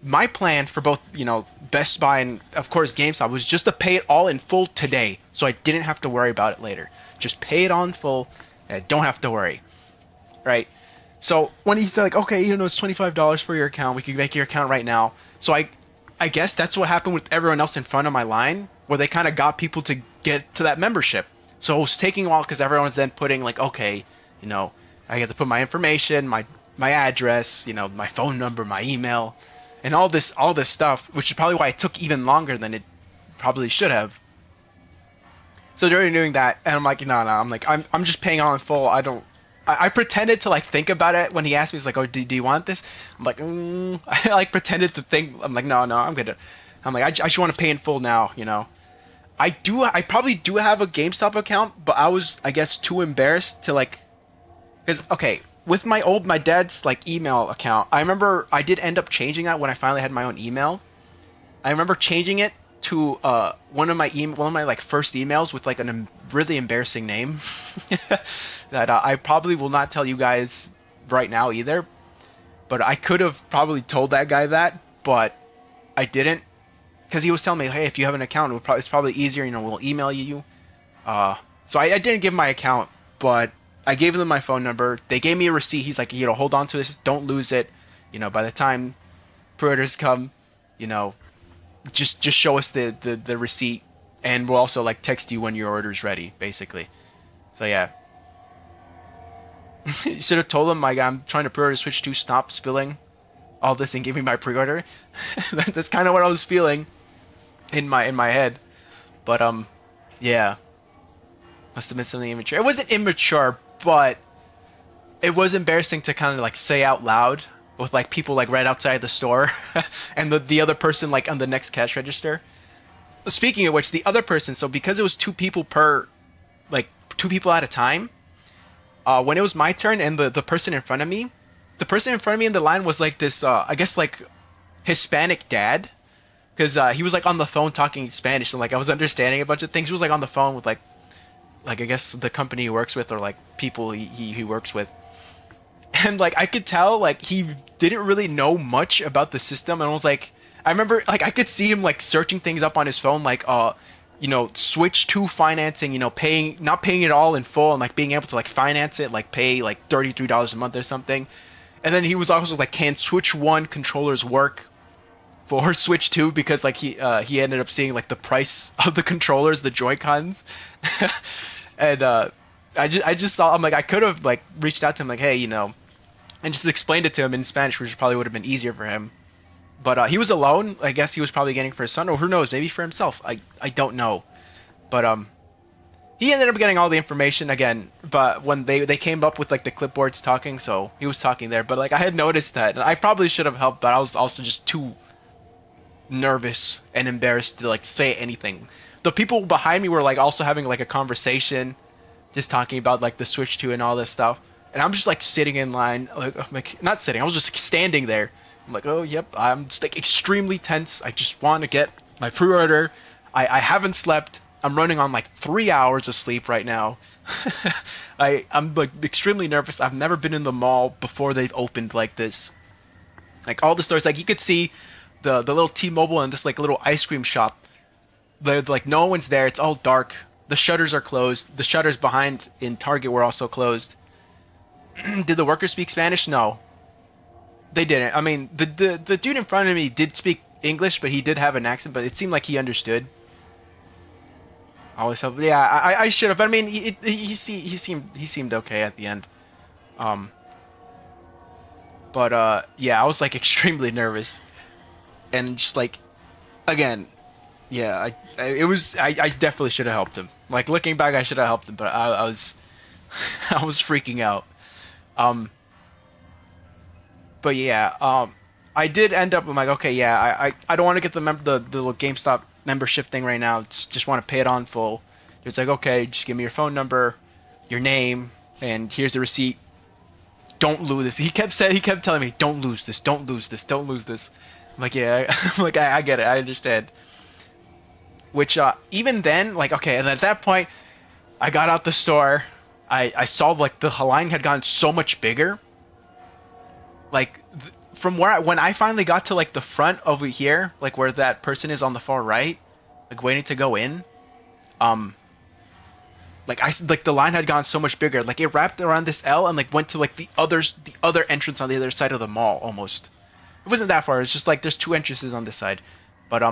My plan for both, you know, Best Buy and of course GameStop was just to pay it all in full today, so I didn't have to worry about it later. Just pay it all in full, and I don't have to worry, right? So when he said like, okay, you know, it's $25 for your account, we can make your account right now. So I guess that's what happened with everyone else in front of my line, where they kind of got people to get to that membership. So it was taking a while because everyone's then putting like, okay, you know, I have to put my information, my address, you know, my phone number, my email, and all this stuff, which is probably why it took even longer than it probably should have. So they're doing that, and I'm like, no, I'm like, I'm just paying all in full. I pretended to like think about it when he asked me. He's like, oh, do you want this? I'm like, I like pretended to think. I'm like, no, I'm good. I'm like, I just want to pay in full now, you know. I probably do have a GameStop account, but I was, I guess, too embarrassed to like, because okay, with my dad's like email account, I remember I did end up changing that when I finally had my own email. I remember changing it to one of my like first emails with like a really embarrassing name that I probably will not tell you guys right now either. But I could have probably told that guy that, but I didn't, because he was telling me, hey, if you have an account, it's probably easier. You know, we'll email you. So I didn't give my account, but I gave them my phone number. They gave me a receipt. He's like, you know, hold on to this, don't lose it. You know, by the time pre-orders come, you know, just show us the receipt, and we'll also like text you when your order's ready, basically. So yeah. You should have told them like, I'm trying to pre-order Switch 2, stop spilling all this and give me my pre-order. That's kind of what I was feeling in my head. But yeah. Must have been something immature. It wasn't immature, but it was embarrassing to kind of like say out loud with like people like right outside the store and the other person like on the next cash register. Speaking of which, the other person, so because it was two people at a time, when it was my turn and the person in front of me, in the line was like this, I guess like Hispanic dad, because he was like on the phone talking Spanish, and like I was understanding a bunch of things. He was like on the phone with like I guess the company he works with, or like people he works with. And like I could tell like he didn't really know much about the system, and I was like, I remember like I could see him like searching things up on his phone, like you know, Switch 2 financing, you know, not paying it all in full, and like being able to like finance it, like pay like $33 a month or something. And then he was also like, can Switch 1 controllers work for Switch 2, because like he ended up seeing like the price of the controllers, the Joy-Cons. And I just saw. I'm like, I could have like reached out to him like, hey, and just explained it to him in Spanish, which probably would have been easier for him. But he was alone. I guess he was probably getting for his son, or who knows, maybe for himself. I don't know. But he ended up getting all the information again. But when they came up with like the clipboards talking, so he was talking there. But like I had noticed that, and I probably should have helped, but I was also just too nervous and embarrassed to like say anything. The people behind me were like also having like a conversation, just talking about like the Switch 2 and all this stuff. And I'm just like sitting in line, like not sitting. I was just standing there. I'm like, oh yep, I'm just like extremely tense. I just want to get my pre-order. I haven't slept. I'm running on like 3 hours of sleep right now. I'm like extremely nervous. I've never been in the mall before they've opened like this. Like all the stores, like you could see the little T-Mobile and this like little ice cream shop. They're like no one's there. It's all dark. The shutters are closed. The shutters behind in Target were also closed. Did the workers speak Spanish? No. They didn't. I mean, the dude in front of me did speak English, but he did have an accent, but it seemed like he understood. Always help. Yeah, I should have. But I mean, he seemed okay at the end. Yeah, I was like extremely nervous, and just like, again, yeah, I definitely should have helped him. Like looking back, I should have helped him, but I was I was freaking out. But yeah, I did end up. I'm like, okay, yeah, I don't want to get the little GameStop membership thing right now. Just want to pay it on full. It's like, okay, just give me your phone number, your name, and here's the receipt. Don't lose this. He kept telling me, don't lose this, don't lose this, don't lose this. I'm like, yeah, I'm like, I get it, I understand. Which even then, like, okay, and at that point, I got out the store. I saw like the line had gotten so much bigger. Like from when I finally got to like the front over here, like where that person is on the far right, like waiting to go in, like the line had gotten so much bigger. Like it wrapped around this L and like went to like the other entrance on the other side of the mall almost. It wasn't that far. It's just like there's two entrances on this side, but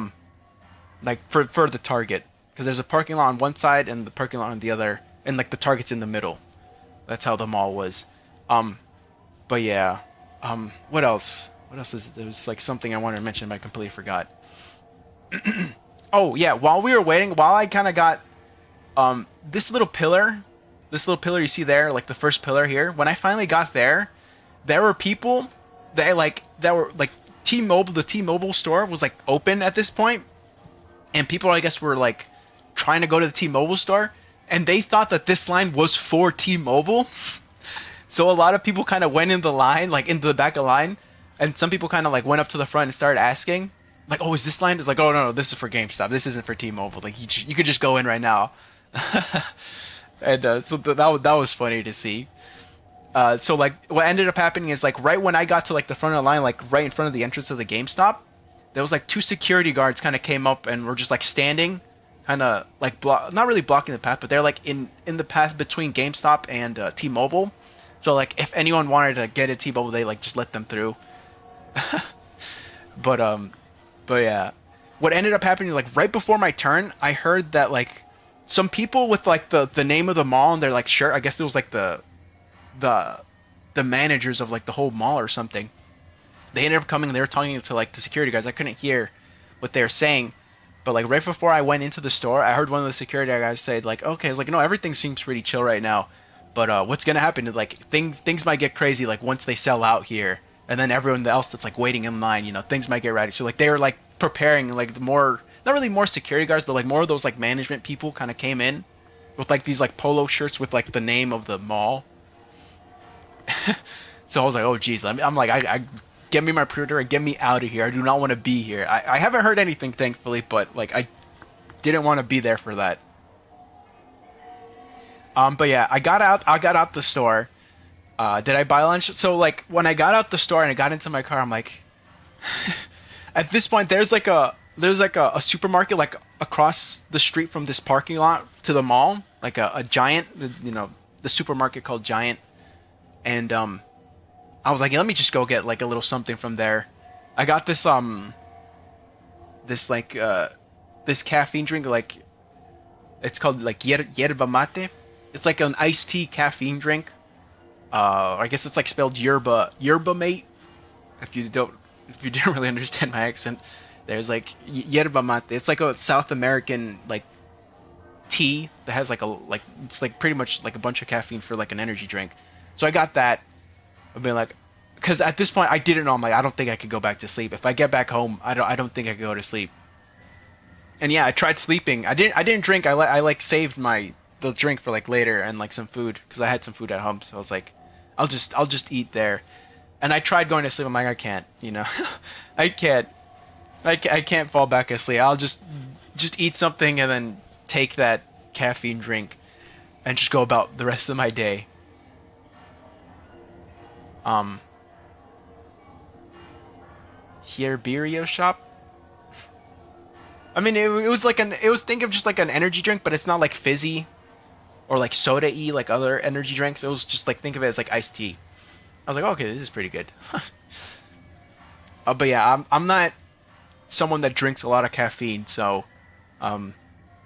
like for the Target, because there's a parking lot on one side and the parking lot on the other, and like the Target's in the middle. That's how the mall was. But yeah. What else? What else is there? Was like something I wanted to mention, but I completely forgot. Oh yeah, while we were waiting, while I kind of got this little pillar you see there, like the first pillar here. When I finally got there were people that were like T-Mobile. The T-Mobile store was like open at this point, and people I guess were like trying to go to the T-Mobile store, and they thought that this line was for T-Mobile. So a lot of people kind of went in the line, like into the back of the line, and some people kind of like went up to the front and started asking, like, "Oh, is this line?" It's like, "Oh no, this is for GameStop. This isn't for T-Mobile. Like you could just go in right now." And so that was funny to see. So like what ended up happening is like right when I got to like the front of the line, like right in front of the entrance of the GameStop, there was like two security guards kind of came up and were just like standing, kind of like not really blocking the path, but they're like in the path between GameStop and T-Mobile. So like if anyone wanted to get a T-Mobile, they like just let them through. But yeah, what ended up happening like right before my turn, I heard that like some people with like the name of the mall and their like shirt, I guess it was like the managers of like the whole mall or something. They ended up coming and they were talking to like the security guys. I couldn't hear what they were saying, but like right before I went into the store, I heard one of the security guys say like, okay, it's like, no, everything seems pretty chill right now. But what's gonna happen is like things might get crazy like once they sell out here, and then everyone else that's like waiting in line, things might get ready. So like they were like preparing like the more, not really more security guards, but like more of those like management people kind of came in with like these like polo shirts with like the name of the mall. So I was like, oh geez, I'm like I get me my pre-order and get me out of here. I do not want to be here. I haven't heard anything thankfully, but like I didn't want to be there for that. But yeah, I got out the store. Did I buy lunch? So like when I got out the store and I got into my car, I'm like, at this point there's like a supermarket like across the street from this parking lot to the mall, like a Giant, the supermarket called Giant. And I was like, yeah, let me just go get like a little something from there. I got this this caffeine drink, like it's called like yerba mate. It's like an iced tea caffeine drink. I guess it's like spelled yerba mate. If you don't, if you didn't really understand my accent, there's like yerba mate. It's like a South American like tea that has like it's like pretty much like a bunch of caffeine for like an energy drink. So I got that. I've been like, because at this point I didn't know. I'm like, I don't think I could go back to sleep. If I get back home, I don't think I could go to sleep. And yeah, I tried sleeping. I didn't drink. I like saved the drink for like later and like some food because I had some food at home. So I was like, I'll just eat there. And I tried going to sleep. I'm like, I can't, you know, I can't. I can't fall back asleep. I'll just eat something and then take that caffeine drink and just go about the rest of my day. Here Beerio shop. I mean, it was like it was think of just like an energy drink, but it's not like fizzy or like soda-y like other energy drinks. It was just like think of it as like iced tea. I was like, okay, this is pretty good. But yeah, I'm not someone that drinks a lot of caffeine, so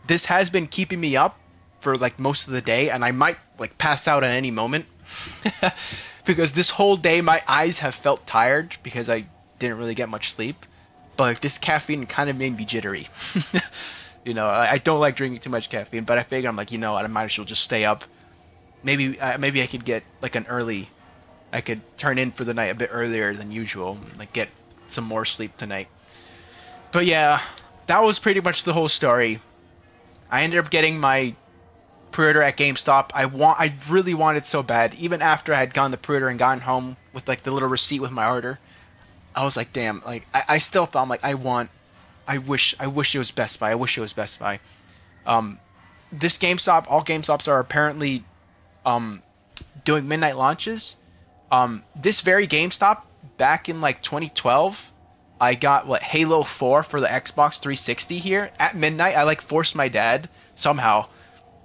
this has been keeping me up for like most of the day, and I might like pass out at any moment because this whole day my eyes have felt tired because I didn't really get much sleep. But like, this caffeine kind of made me jittery. You know, I don't like drinking too much caffeine, but I figured I'm like, you know what, I might as well just stay up. Maybe I could get like I could turn in for the night a bit earlier than usual, like get some more sleep tonight. But yeah, that was pretty much the whole story. I ended up getting my pre-order at GameStop. I really wanted so bad. Even after I had gone to pre-order and gotten home with like the little receipt with my order, I was like, damn, like I still felt like I wish it was Best Buy. I wish it was Best Buy. This GameStop, all GameStops are apparently doing midnight launches. This very GameStop back in like 2012, I got Halo 4 for the Xbox 360 here at midnight. I like forced my dad somehow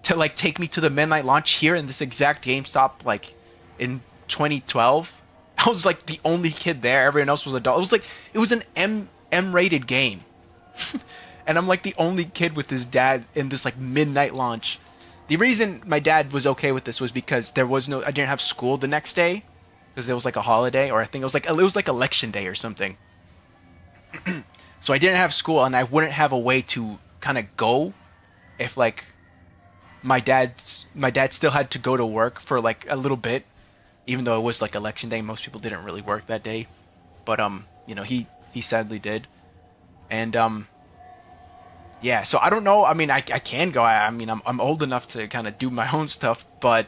to like take me to the midnight launch here in this exact GameStop like in 2012. I was like the only kid there. Everyone else was adult. It was an M-rated game. And I'm like the only kid with his dad in this like midnight launch. The reason my dad was okay with this was because I didn't have school the next day because it was like a holiday, or I think it was like election day or something. So I didn't have school and I wouldn't have a way to kind of go if like my dad still had to go to work for like a little bit, even though it was like election day. Most people didn't really work that day, but you know, he sadly did. And yeah, so I don't know. I mean, I can go. I mean, I'm old enough to kind of do my own stuff, but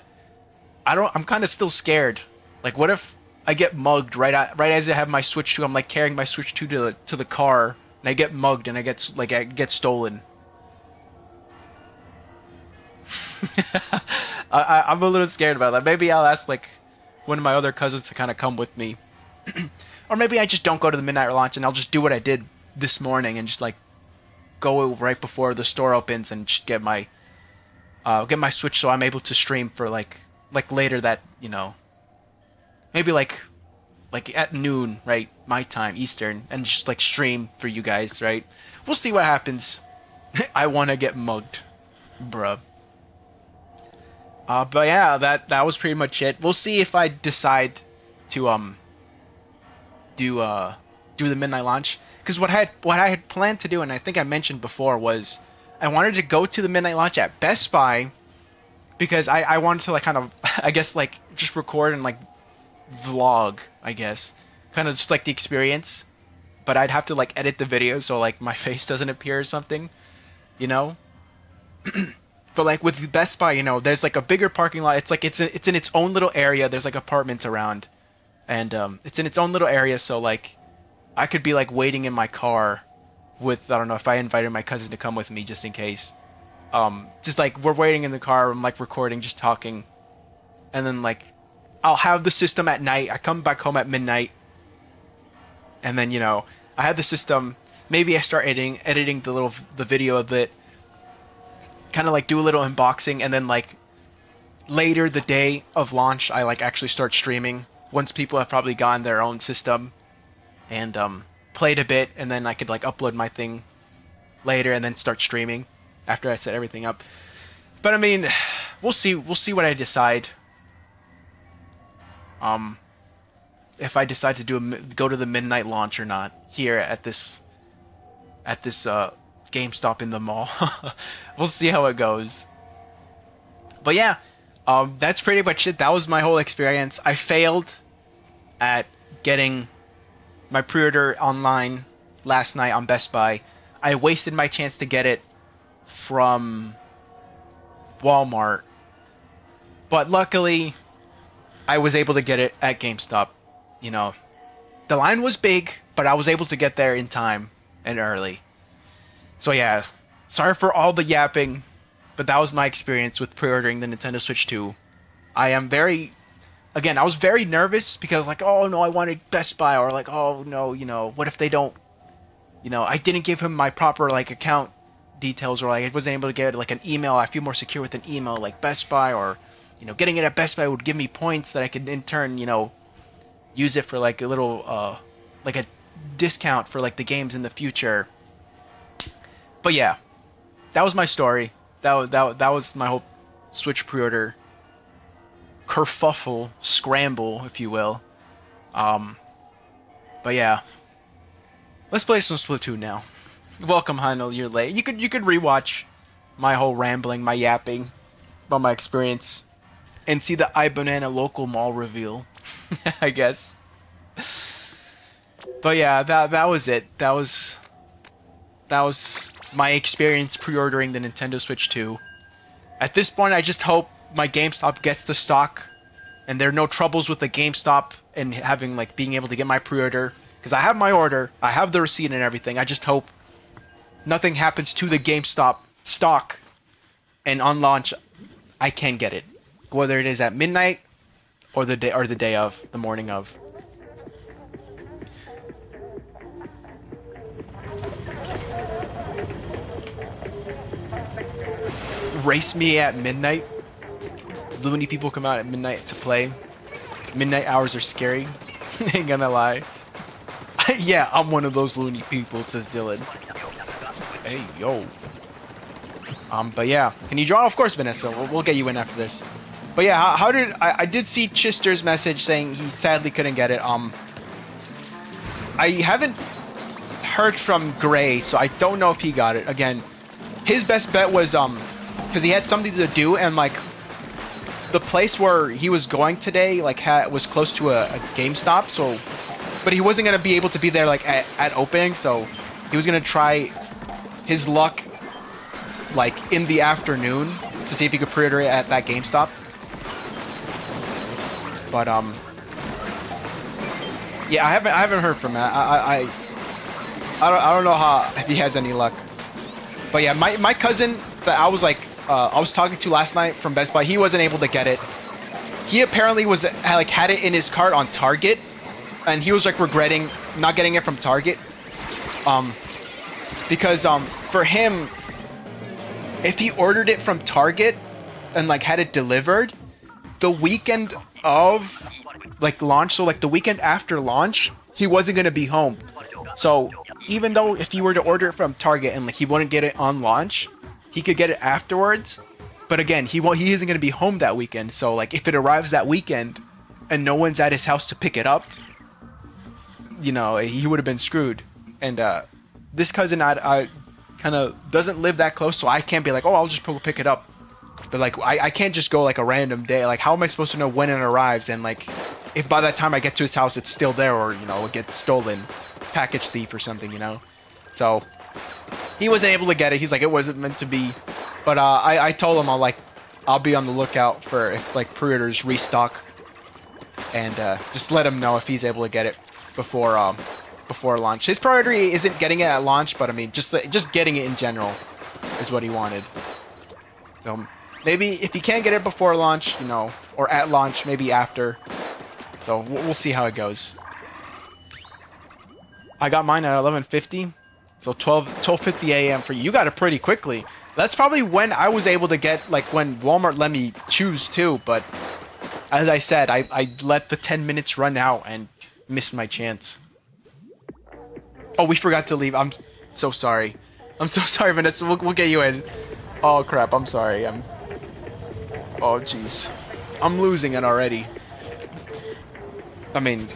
I'm kind of still scared. Like, what if I get mugged right as I have my Switch 2? I'm like carrying my Switch 2 to the car, and I get mugged and I get stolen. I'm a little scared about that. Maybe I'll ask like one of my other cousins to kind of come with me, or maybe I just don't go to the midnight launch and I'll just do what I did this morning and just like go right before the store opens and just get my Switch so I'm able to stream for like later that, you know, maybe like at noon, right, my time, Eastern, and just like stream for you guys, right? We'll see what happens. I want to get mugged, bruh. But yeah, that was pretty much it. We'll see if I decide to do the midnight launch, because what I had planned to do, and I think I mentioned before, was I wanted to go to the midnight launch at Best Buy because I wanted to like kind of I guess like just record and like vlog, I guess, kind of just like the experience, but I'd have to like edit the video so like my face doesn't appear or something, you know. But like with Best Buy, you know, there's like a bigger parking lot. It's like it's in its own little area. There's like apartments around, and it's in its own little area. So like I could be like waiting in my car with, I don't know, if I invited my cousin to come with me just in case. Just like we're waiting in the car, I'm like recording, just talking, and then like I'll have the system at night. I come back home at midnight, and then, you know, I have the system. Maybe I start editing the video of it, kind of like do a little unboxing, and then like later the day of launch, I like actually start streaming once people have probably gotten their own system and played a bit, and then I could like upload my thing later and then start streaming after I set everything up. But I mean, we'll see. We'll see what I decide. If I decide to go to the midnight launch or not here at this GameStop in the mall. We'll see how it goes. But yeah, that's pretty much it. That was my whole experience. I failed at getting my pre-order online last night on Best Buy. I wasted my chance to get it from Walmart. But luckily, I was able to get it at GameStop. You know, the line was big, but I was able to get there in time and early. So yeah, sorry for all the yapping, but that was my experience with pre-ordering the Nintendo Switch 2. I was very nervous because like, oh no, I wanted Best Buy, or like, oh no, what if they don't, I didn't give him my proper like account details, or like I wasn't able to get like an email. I feel more secure with an email like Best Buy, or getting it at Best Buy would give me points that I could in turn, use it for like a little like a discount for like the games in the future. But yeah, that was my story. That was my whole Switch pre-order kerfuffle, scramble, if you will. But yeah, let's play some Splatoon now. Welcome, Heinel, you're late. You could rewatch my whole rambling, my yapping about my experience, and see the iBanana local mall reveal. I guess. But yeah, that was it. That was my experience pre-ordering the Nintendo Switch 2. At this point, I just hope my GameStop gets the stock, and there are no troubles with the GameStop and having like being able to get my pre-order, because I have my order, I have the receipt and everything. I just hope nothing happens to the GameStop stock, and on launch, I can get it, whether it is at midnight or the day of, the morning of. Race me at midnight. Loony people come out at midnight to play. Midnight hours are scary. Ain't gonna lie. Yeah, I'm one of those loony people, says Dylan. Hey, yo. But yeah, can you draw? Of course, Vanessa. We'll get you in after this. But yeah, how did I did see Chister's message saying he sadly couldn't get it. I haven't heard from Gray, so I don't know if he got it. Again, his best bet was because he had something to do, and like the place where he was going today like was close to a GameStop, so but he wasn't gonna be able to be there like at opening, so he was gonna try his luck like in the afternoon to see if he could pre-order it at that GameStop. But yeah, I haven't heard from him. I don't know if he has any luck. But yeah, my cousin that I was talking to last night from Best Buy, he wasn't able to get it. He apparently had it in his cart on Target, and he was like regretting not getting it from Target. Because for him, if he ordered it from Target and like had it delivered, the weekend of like launch, so like the weekend after launch, he wasn't gonna be home. So even though if he were to order it from Target and like he wouldn't get it on launch, he could get it afterwards. But again, he isn't gonna be home that weekend. So like if it arrives that weekend and no one's at his house to pick it up, he would have been screwed. And this cousin I kind of doesn't live that close, so I can't be like, oh, I'll just go pick it up. But like I can't just go like a random day. Like how am I supposed to know when it arrives, and like if by that time I get to his house it's still there, or it gets stolen, package thief or something, So he wasn't able to get it. He's like, it wasn't meant to be. But I told him I'll be on the lookout for if like pre-orders restock, and just let him know if he's able to get it before launch. His priority isn't getting it at launch, but I mean just getting it in general is what he wanted. So maybe if he can't get it before launch, or at launch, maybe after. So we'll see how it goes. I got mine at 11:50, so 12:50 a.m. for you. You got it pretty quickly. That's probably when I was able to get, like, when Walmart let me choose too. But as I said, I let the 10 minutes run out and missed my chance. Oh, we forgot to leave. I'm so sorry. I'm so sorry, Vanessa. We'll get you in. Oh crap! I'm sorry. Oh, jeez. I'm losing it already. I mean,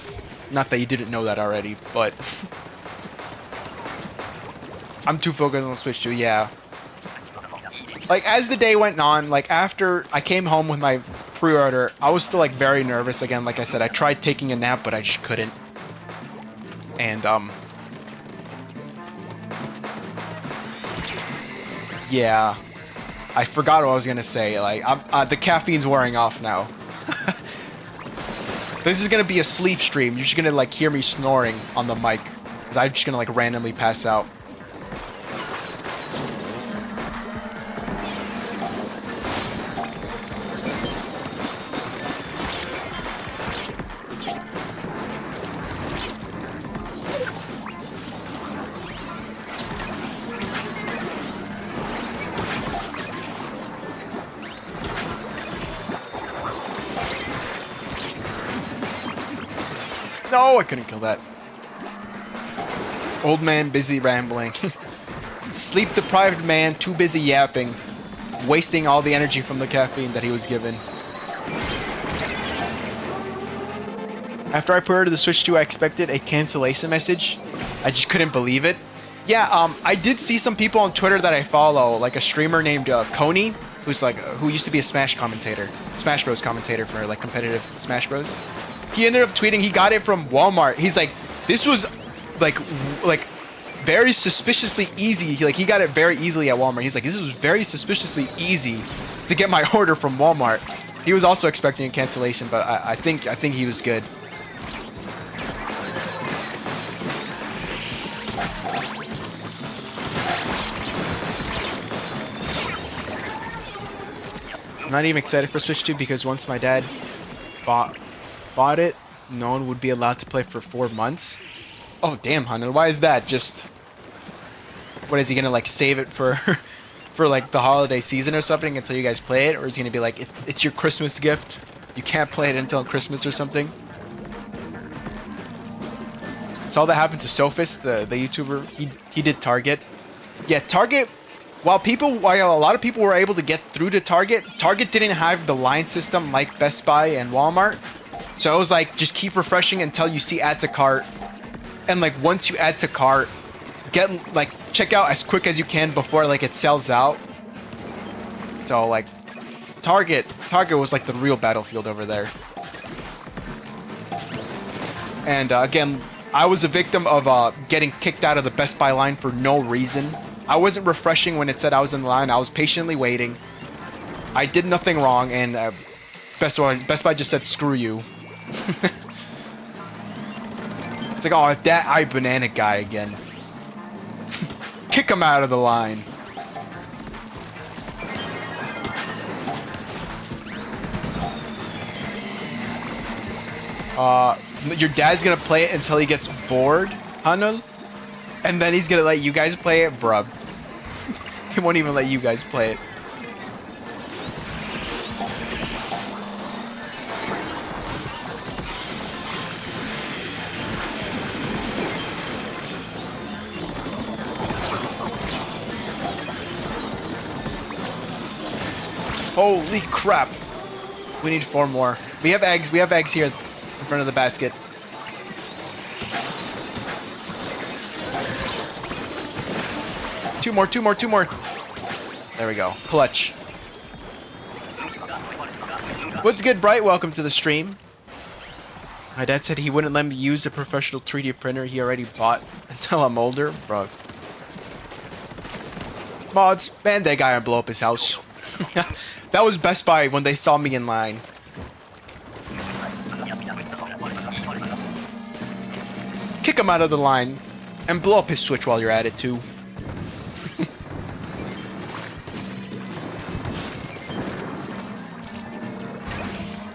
not that you didn't know that already, but... I'm too focused on Switch 2, yeah. Like, as the day went on, like, after I came home with my pre-order, I was still, like, very nervous again. Like I said, I tried taking a nap, but I just couldn't. And, yeah. I forgot what I was gonna say. Like, the caffeine's wearing off now. This is gonna be a sleep stream. You're just gonna, like, hear me snoring on the mic. Because I'm just gonna, like, randomly pass out. No, I couldn't kill that. Old man busy rambling. Sleep-deprived man too busy yapping. Wasting all the energy from the caffeine that he was given. After I pre-ordered the Switch 2, I expected a cancellation message. I just couldn't believe it. Yeah, I did see some people on Twitter that I follow, like a streamer named Coney, who used to be a Smash Bros commentator for like competitive Smash Bros. He ended up tweeting he got it from Walmart. He's like, this was like very suspiciously easy. He got it very easily at Walmart. He's like, this was very suspiciously easy to get my order from Walmart. He was also expecting a cancellation, but I think he was good. I'm not even excited for Switch 2 because once my dad bought it, no one would be allowed to play for 4 months. Oh damn, Hunter, why is that? Just what is he gonna like save it for for like the holiday season or something until you guys play it, or is he gonna be like it's your Christmas gift? You can't play it until Christmas or something. Saw that happen to Sophist, the YouTuber. He did Target. Yeah, Target. While a lot of people were able to get through to Target, Target didn't have the line system like Best Buy and Walmart. So it was like, just keep refreshing until you see add to cart. And like, once you add to cart, check out as quick as you can before like it sells out. So like, Target was like the real battlefield over there. And again, I was a victim of getting kicked out of the Best Buy line for no reason. I wasn't refreshing when it said I was in the line. I was patiently waiting. I did nothing wrong, and Best Buy just said, screw you. It's like, oh, that banana guy again. Kick him out of the line. Your dad's gonna play it until he gets bored, Hanul? And then he's gonna let you guys play it? Bruh. He won't even let you guys play it. Holy crap. We need 4 more. We have eggs. We have eggs here in front of the basket. Two more. There we go. Clutch. What's good, Bright? Welcome to the stream. My dad said he wouldn't let me use a professional 3D printer he already bought until I'm older. Bro. Mods, man, that guy and blow up his house. That was Best Buy when they saw me in line. Kick him out of the line and blow up his Switch while you're at it, too.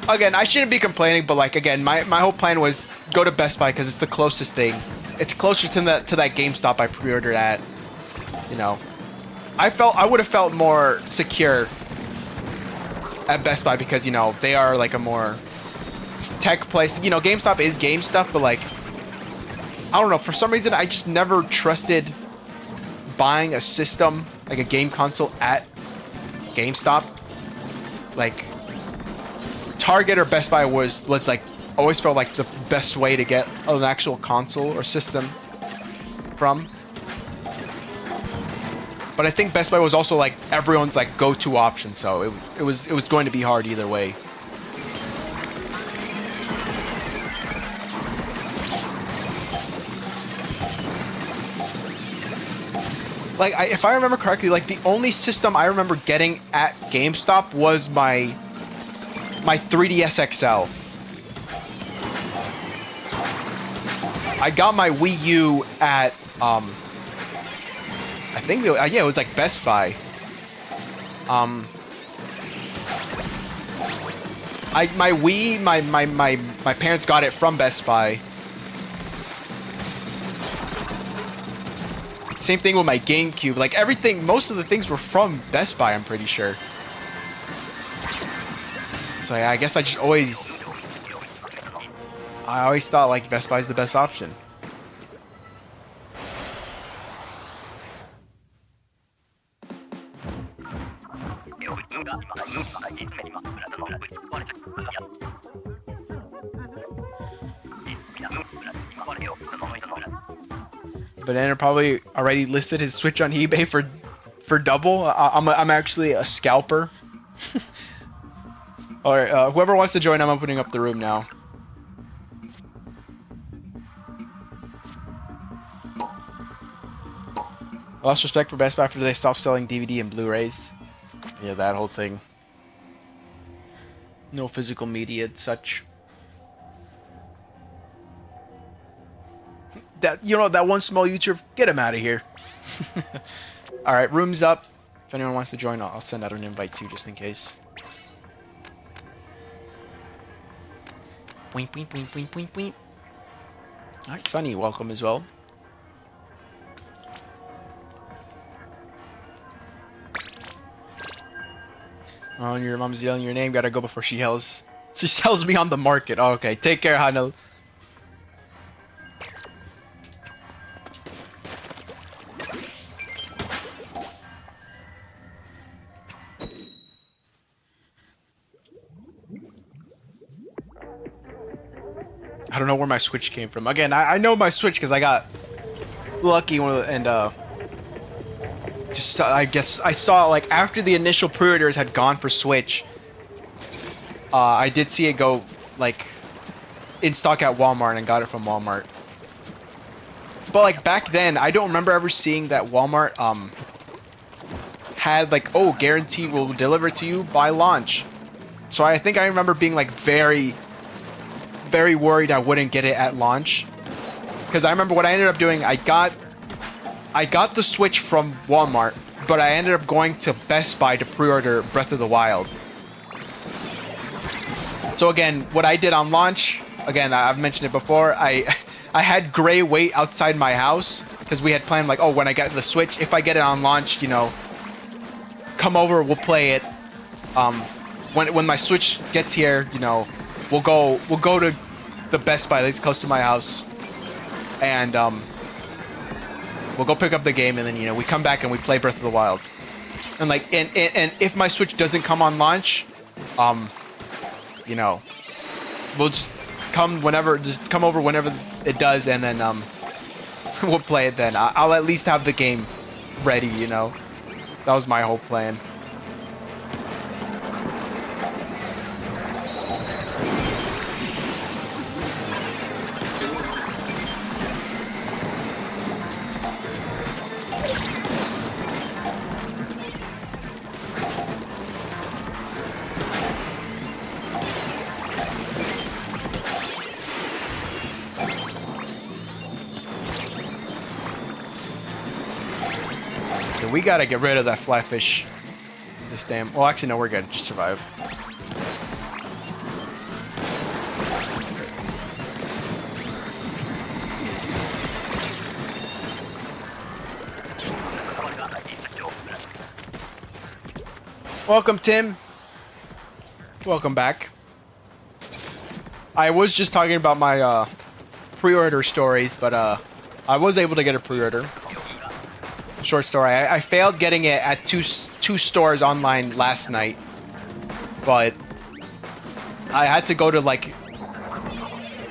Again, I shouldn't be complaining, but like again, my whole plan was go to Best Buy because it's the closest thing. It's closer to that GameStop I pre-ordered at. You know, I would have felt more secure at Best Buy because, you know, they are like a more tech place. You know, GameStop is game stuff, but like, I don't know, for some reason I just never trusted buying a system, like a game console at GameStop. Like, Target or Best Buy was like always felt like the best way to get an actual console or system from. But I think Best Buy was also like everyone's like go-to option, so it was going to be hard either way. Like, if I remember correctly, like the only system I remember getting at GameStop was my 3DS XL. I got my Wii U at I think yeah, it was like Best Buy. My Wii, my parents got it from Best Buy. Same thing with my GameCube. Like everything, most of the things were from Best Buy, I'm pretty sure. So yeah, I guess I always thought like Best Buy is the best option. Banana probably already listed his Switch on eBay for double. I'm actually a scalper. All right, whoever wants to join, I'm opening up the room now. Lost respect for Best Buy after they stopped selling DVD and Blu-rays. Yeah, that whole thing. No physical media and such. That, you know, that one small YouTuber, get him out of here. All right, room's up. If anyone wants to join, I'll send out an invite too, just in case. Boink, boink, boink, boink, boink, boink. All right, Sunny, welcome as well. Oh, your mom's yelling your name. Gotta go before she yells. She sells me on the market. Oh, okay, take care, Hanel. I don't know where my Switch came from. Again, I know my Switch because I got lucky and just I guess I saw like after the initial pre-orders had gone for Switch, I did see it go like in stock at Walmart and got it from Walmart. But like back then, I don't remember ever seeing that Walmart had like, oh, guarantee will deliver to you by launch. So I think I remember being like very worried I wouldn't get it at launch. Because I remember what I ended up doing, I got the Switch from Walmart, but I ended up going to Best Buy to pre-order Breath of the Wild. So again, what I did on launch, again, I've mentioned it before, I had Gray wait outside my house, because we had planned like, oh, when I get the Switch, if I get it on launch, you know, come over, we'll play it. When my Switch gets here, you know, we'll go to the Best Buy that's close to my house, and we'll go pick up the game, and then, you know, we come back and we play Breath of the Wild. And like, and if my Switch doesn't come on launch, you know, we'll just come over whenever it does, and then we'll play it then. I'll at least have the game ready, you know. That was my whole plan. We gotta get rid of that flyfish. This damn. Well, actually, no, we're good. Just survive. Welcome, Tim. Welcome back. I was just talking about my pre-order stories, but I was able to get a pre-order. Short story. I failed getting it at two stores online last night, but I had to go to like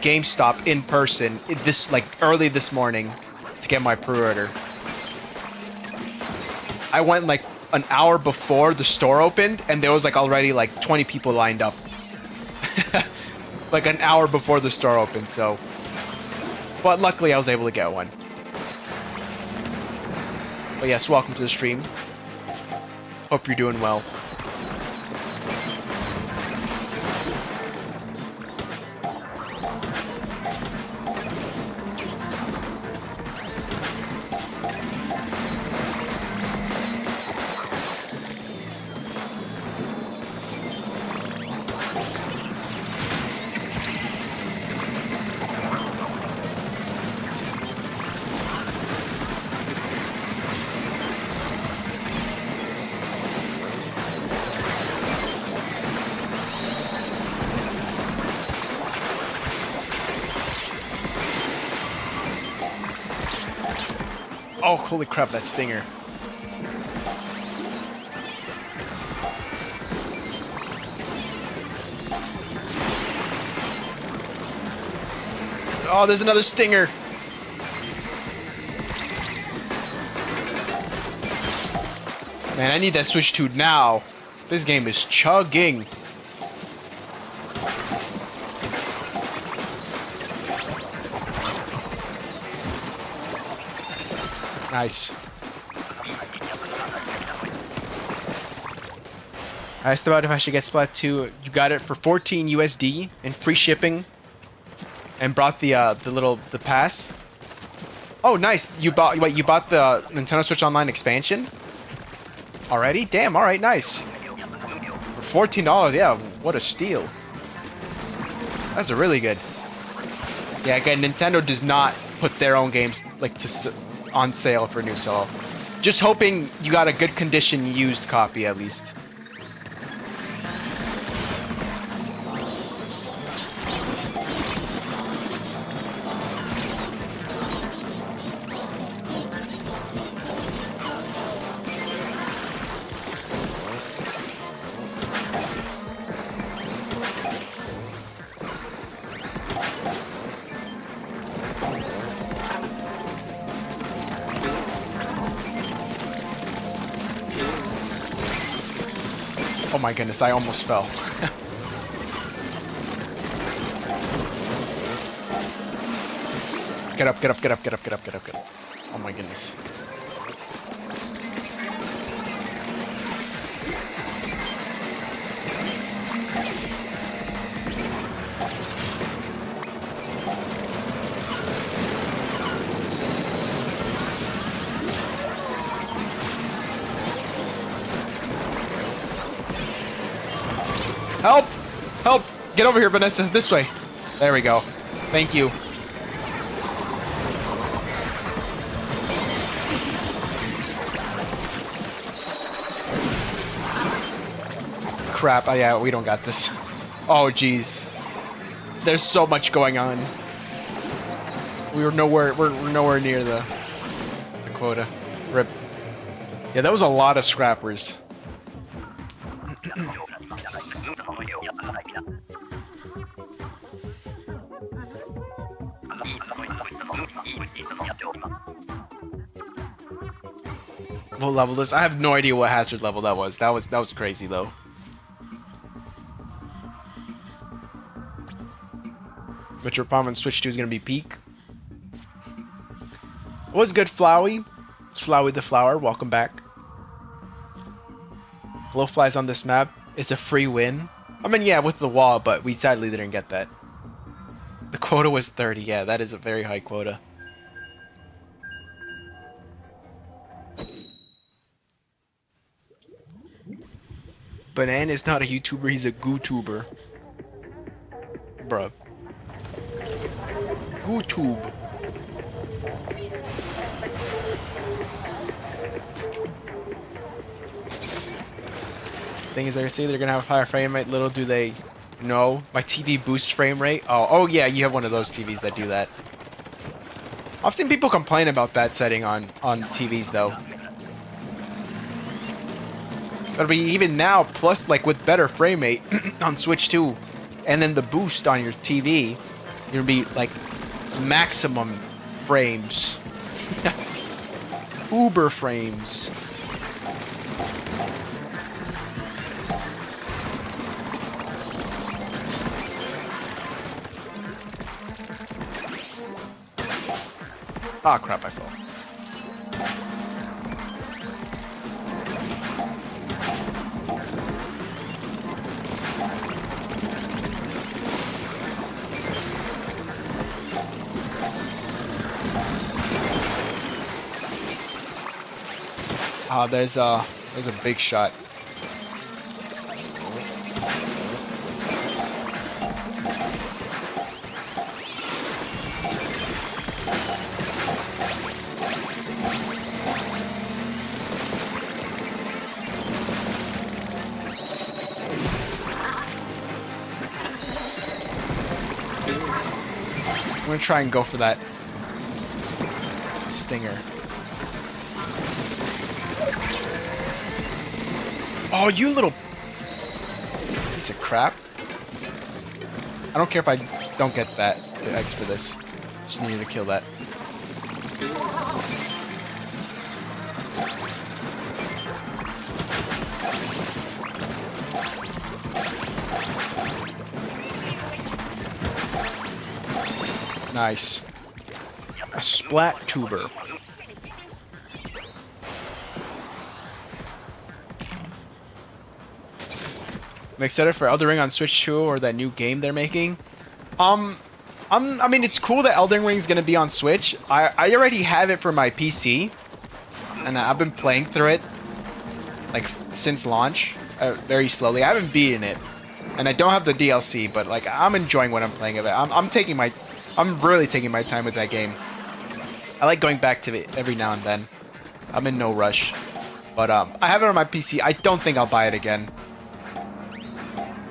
GameStop in person this like early this morning to get my pre-order. I went like an hour before the store opened, and there was like already like 20 people lined up. Like an hour before the store opened, so. But luckily I was able to get one. But yes, welcome to the stream. Hope you're doing well. Oh, holy crap, that stinger. Oh, there's another stinger. Man, I need that Switch 2 now. This game is chugging. Nice. I asked about if I should get Splat 2. You got it for 14 USD and free shipping, and brought the pass. Oh, nice. You bought the Nintendo Switch Online expansion already? Damn. All right, nice. For $14, yeah. What a steal. That's a really good. Yeah, again, Nintendo does not put their own games like on sale for new, so just hoping you got a good condition used copy at least. Oh my goodness, I almost fell. Get up, get up, get up, get up, get up, get up, get up. Oh my goodness. Help! Help! Get over here, Vanessa. This way. There we go. Thank you. Crap. Oh, yeah, we don't got this. Oh, jeez. There's so much going on. We're nowhere near the quota. Rip. Yeah, that was a lot of scrappers. What level this? I have no idea what hazard level that was. That was crazy though. But your palm on Switch 2 is gonna be peak. What's good, Flowey? Flowey the Flower, welcome back. Hello flies on this map. It's a free win. I mean, yeah, with the wall, but we sadly didn't get that. The quota was 30. Yeah, that is a very high quota. Banana is not a YouTuber, he's a GooTuber. Bruh. GooTube. Thing is, they say they're gonna have a higher frame rate. Little do they know. My TV boosts frame rate. Oh yeah, you have one of those TVs that do that. I've seen people complain about that setting on TVs though. But even now, plus like with better frame rate on Switch 2, and then the boost on your TV, you're gonna be like maximum frames, uber frames. Ah, crap, I fell. There's a big shot. I'm gonna try and go for that stinger. Oh, you little piece of crap. I don't care if I don't get the eggs for this. Just needed to kill that. Nice. A splat tuber. I'm excited for Elden Ring on Switch 2 or that new game they're making. I mean, it's cool that Elden Ring is going to be on Switch. I already have it for my PC, and I've been playing through it like since launch, very slowly. I haven't beaten it, and I don't have the DLC, but like I'm enjoying what I'm playing of it. I'm really taking my time with that game. I like going back to it every now and then. I'm in no rush, but I have it on my PC. I don't think I'll buy it again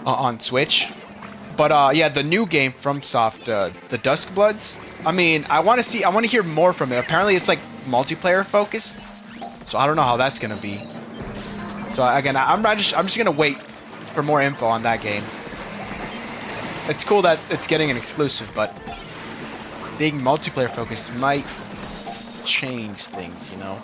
on Switch. But yeah, the new game from Soft, the Duskbloods. I mean, I want to hear more from it. Apparently, it's like multiplayer focused, so I don't know how that's gonna be. So again, I'm just gonna wait for more info on that game. It's cool that it's getting an exclusive, but being multiplayer focused might change things, you know.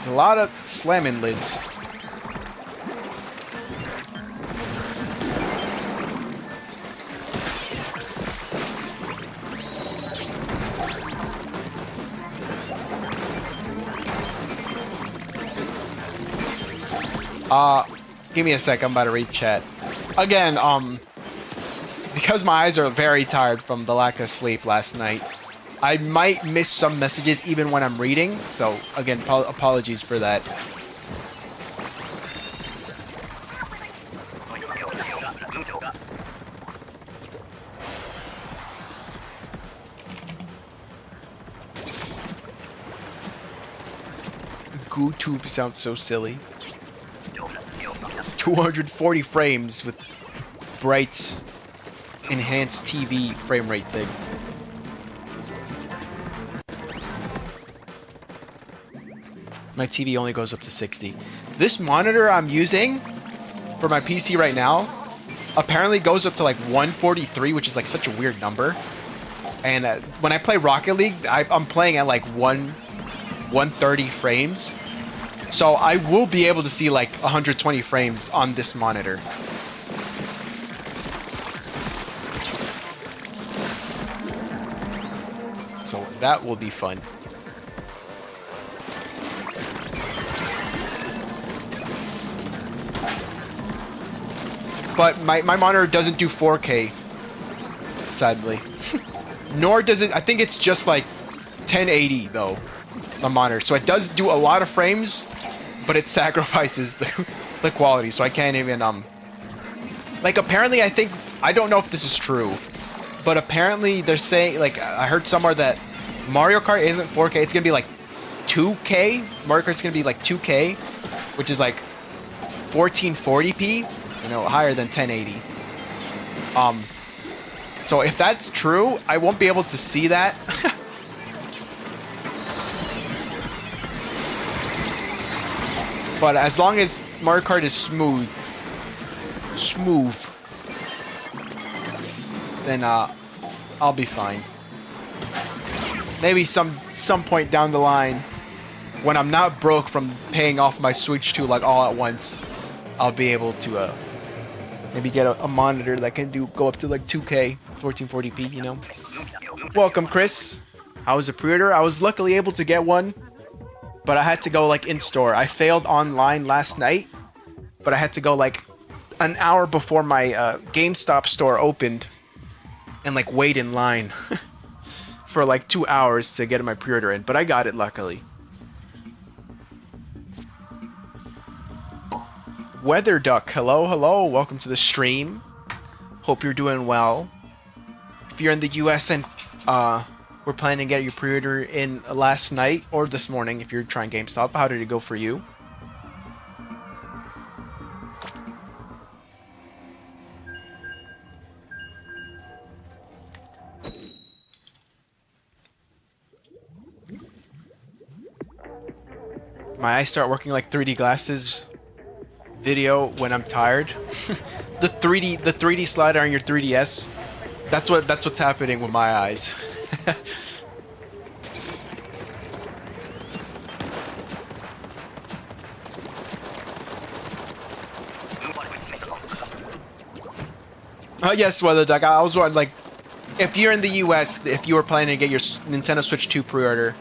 A lot of slamming lids. Give me a sec, I'm about to read chat. Again, because my eyes are very tired from the lack of sleep last night, I might miss some messages even when I'm reading, so again, apologies for that. GooTube sounds so silly. 240 frames with Bright's enhanced TV frame rate thing. My TV only goes up to 60. This monitor I'm using for my PC right now apparently goes up to like 143, which is like such a weird number. And when I play Rocket League, I'm playing at like 130 frames. So I will be able to see like 120 frames on this monitor. So that will be fun. But my monitor doesn't do 4K, sadly. Nor does it, I think it's just like 1080 though, the monitor. So it does do a lot of frames, but it sacrifices the quality. So I can't even, like apparently I don't know if this is true, but apparently they're saying, like I heard somewhere that Mario Kart isn't 4K, it's gonna be like 2K. Mario Kart's gonna be like 2K, which is like 1440p, you know, higher than 1080. So if that's true, I won't be able to see that. But as long as Mario Kart is smooth, then I'll be fine. Maybe some point down the line, when I'm not broke from paying off my Switch 2 like all at once, I'll be able to maybe get a monitor that can go up to like 2K, 1440p, you know. Welcome, Chris. How was the pre-order? I was luckily able to get one, but I had to go like in store. I failed online last night, but I had to go like an hour before my GameStop store opened and like wait in line for like 2 hours to get my pre-order in, but I got it luckily. Weather Duck, hello, welcome to the stream. Hope you're doing well. If you're in the US and we're planning to get your pre-order in last night or this morning, if you're trying GameStop, how did it go for you? My eyes start working like 3D glasses video when I'm tired. the 3D slider on your 3DS. That's what's happening with my eyes. Oh yes, Weather Duck. I was wondering, like, if you're in the US, if you were planning to get your Nintendo Switch 2 pre-order,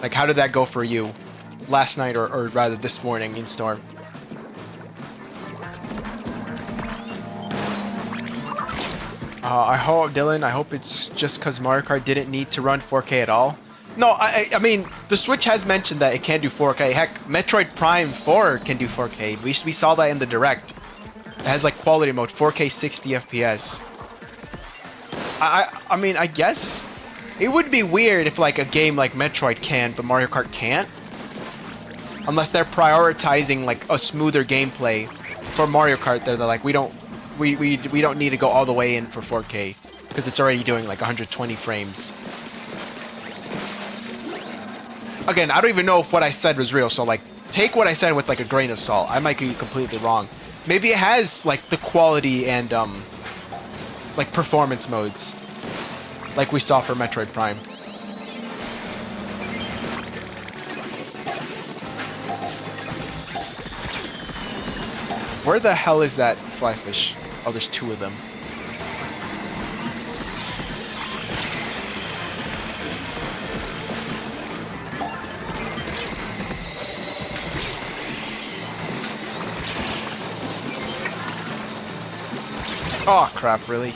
like, how did that go for you last night, or rather this morning in store? I hope, Dylan, I hope it's just because Mario Kart didn't need to run 4K at all. No, I mean, the Switch has mentioned that it can do 4K. Heck, Metroid Prime 4 can do 4K. We saw that in the Direct. It has, like, quality mode, 4K 60 FPS. I mean, I guess it would be weird if, like, a game like Metroid can, but Mario Kart can't. Unless they're prioritizing, like, a smoother gameplay for Mario Kart. They're like, we don't need to go all the way in for 4K because it's already doing like 120 frames. Again, I don't even know if what I said was real, so like take what I said with like a grain of salt. I might be completely wrong. Maybe it has like the quality and like performance modes like we saw for Metroid Prime. Where the hell is that fly fish? Oh, there's two of them. Oh, crap, really?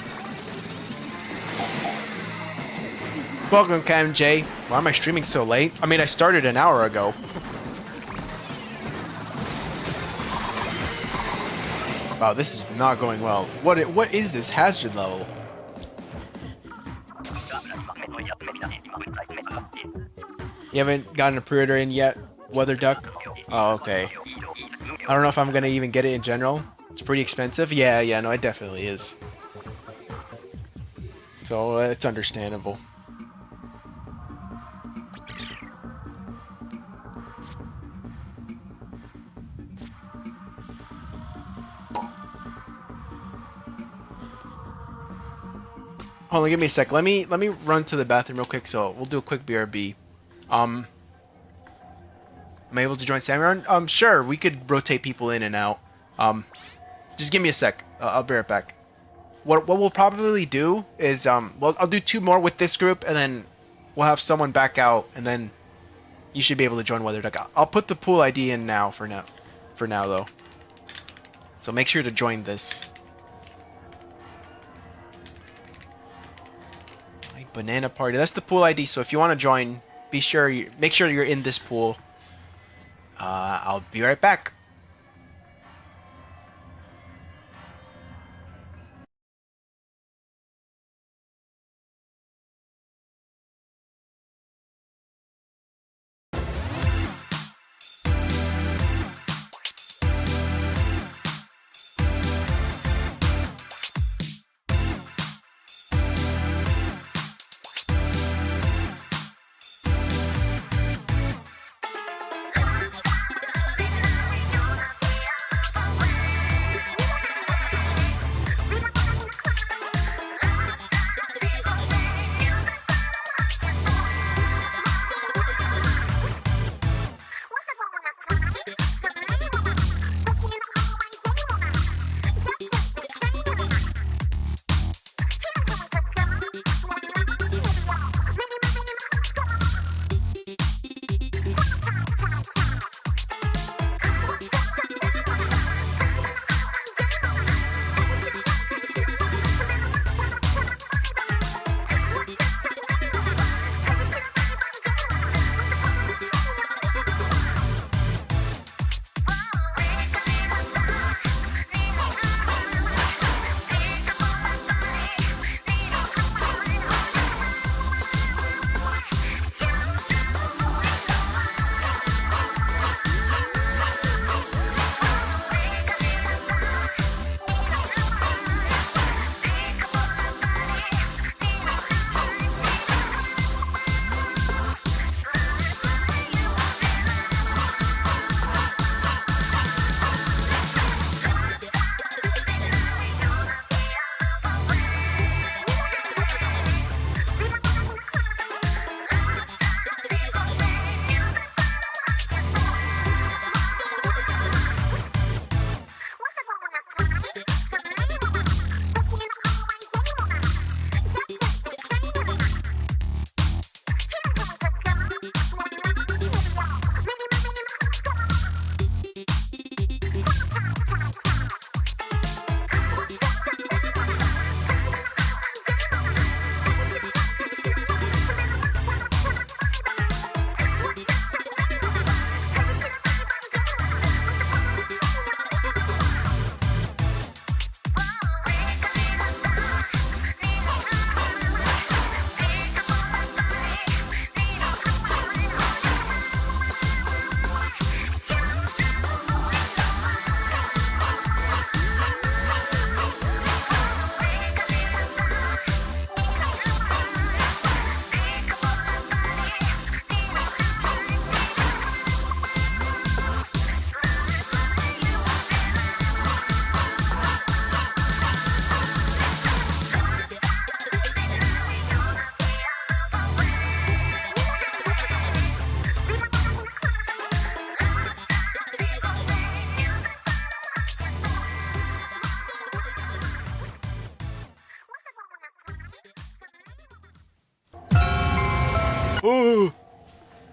Welcome, KMJ. Why am I streaming so late? I mean, I started an hour ago. Wow, this is not going well. What is this hazard level? You haven't gotten a pre-order in yet, Weather Duck? Oh, okay. I don't know if I'm gonna even get it in general. It's pretty expensive. Yeah, no, it definitely is. So it's understandable. Hold on, give me a sec. Let me run to the bathroom real quick. So we'll do a quick BRB. Am I able to join Samurai? Sure. We could rotate people in and out. Just give me a sec. I'll be right back. What we'll probably do is well, I'll do 2 more with this group, and then we'll have someone back out, and then you should be able to join Weather Duck. I'll put the pool ID in now for now though. So make sure to join this. Banana party. That's the pool ID. So if you want to join, make sure you're in this pool. I'll be right back.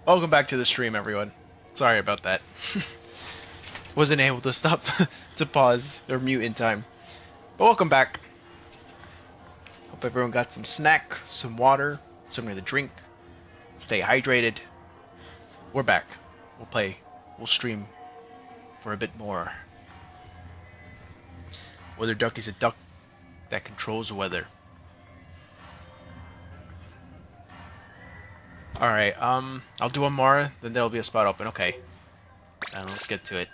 Welcome back to the stream, everyone. Sorry about that. Wasn't able to stop to pause or mute in time. But welcome back. Hope everyone got some snack, some water, something to drink. Stay hydrated. We're back. We'll play. We'll stream for a bit more. Weather Duck is a duck that controls the weather. Alright, I'll do one more, then there'll be a spot open. Okay. And let's get to it.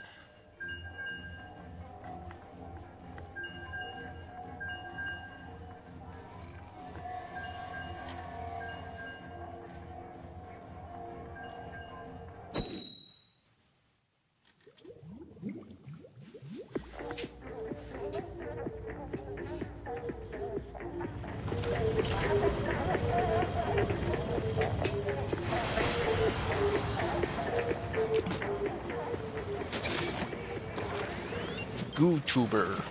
YouTuber.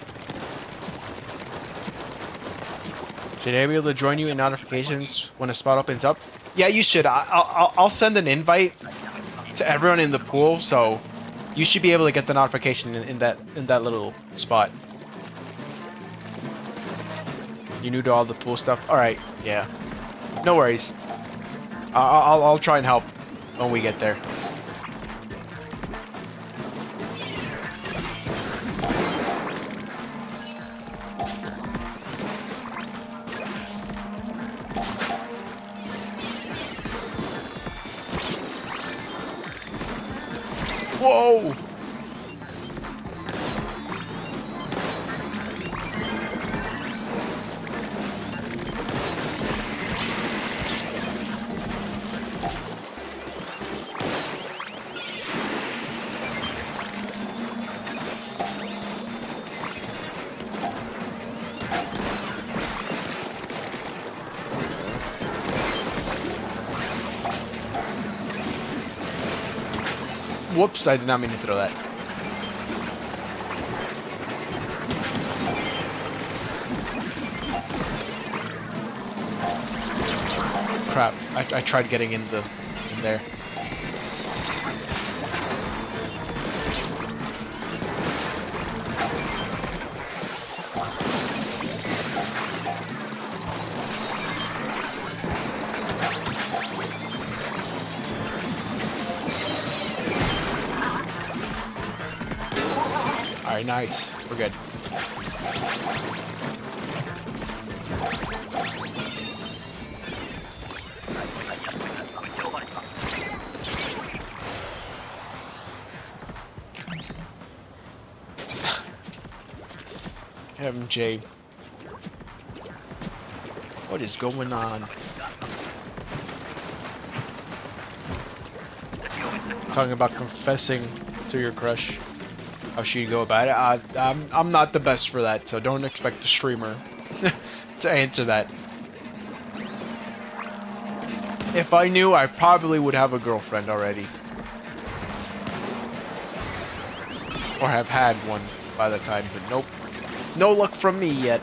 Should I be able to join you in notifications when a spot opens up? Yeah, you should. I'll send an invite to everyone in the pool, so you should be able to get the notification in that little spot. You new to all the pool stuff? All right, yeah. No worries. I'll try and help when we get there. Whoa! Whoops, I did not mean to throw that. Crap, I tried getting in there. Alright, nice. We're good. MJ. What is going on? Talking about confessing to your crush. How should you go about it? I'm not the best for that, so don't expect the streamer to answer that. If I knew, I probably would have a girlfriend already. Or have had one by the time, but nope. No luck from me yet.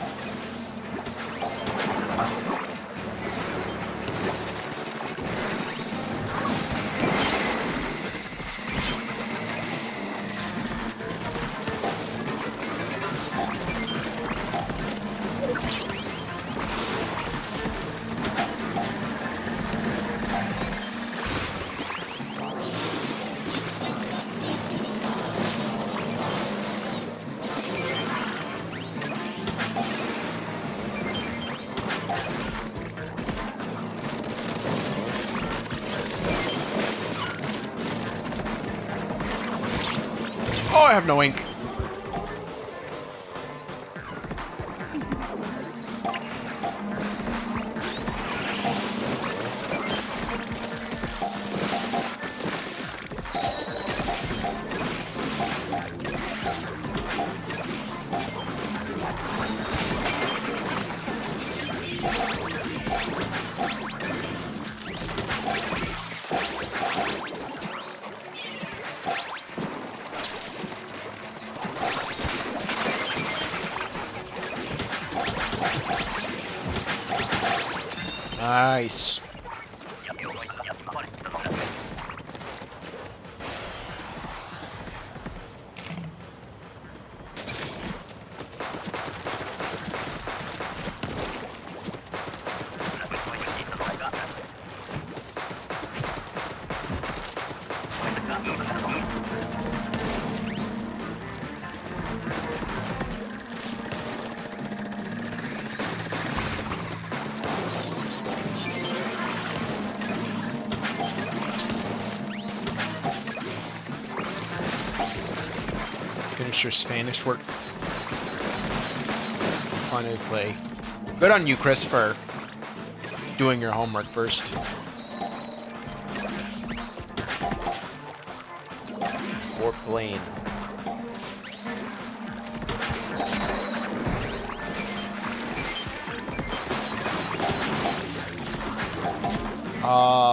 Oh, I have no ink. Nice. Finish your Spanish work. Finally play. Good on you, Chris, for doing your homework first. Fort Blaine.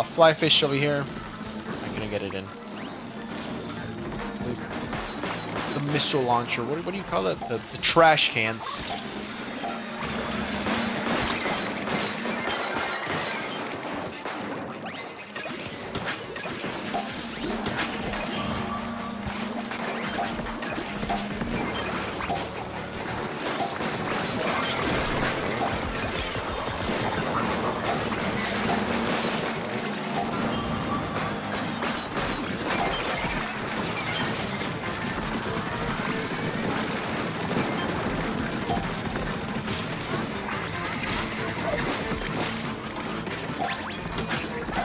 Fly fish over here. I'm gonna get it in. The missile launcher. What do you call it? The trash cans.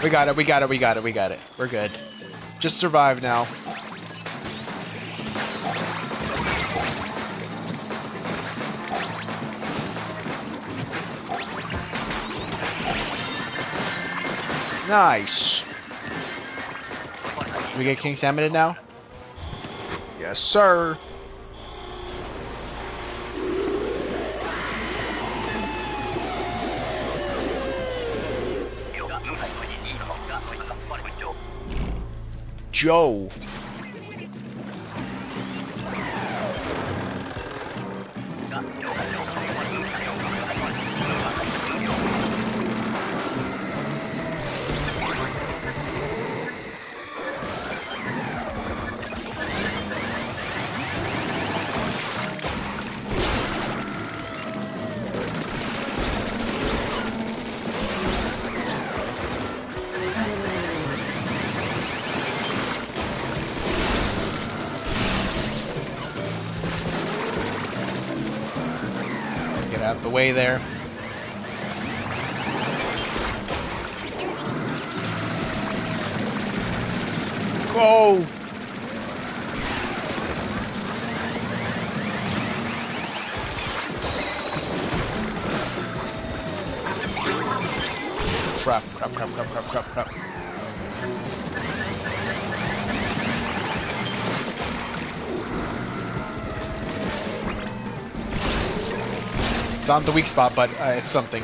We got it, we got it, we got it, we got it. We're good. Just survive now. Nice. We get King Salmonid now? Yes, sir. Joe. Out of the way there. Whoa! Crap, crap, crap, crap, crap, crap, crap. It's on the weak spot, but it's something.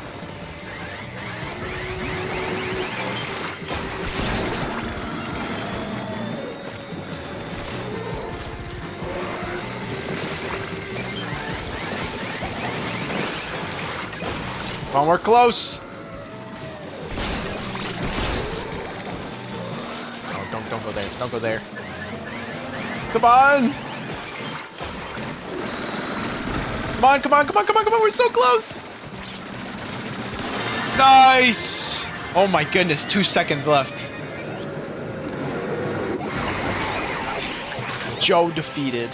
Come on, we're close. Oh, don't go there. Don't go there. Come on. Come on, come on, come on, come on, come on, we're so close! Nice! Oh my goodness, 2 seconds left. Joe defeated.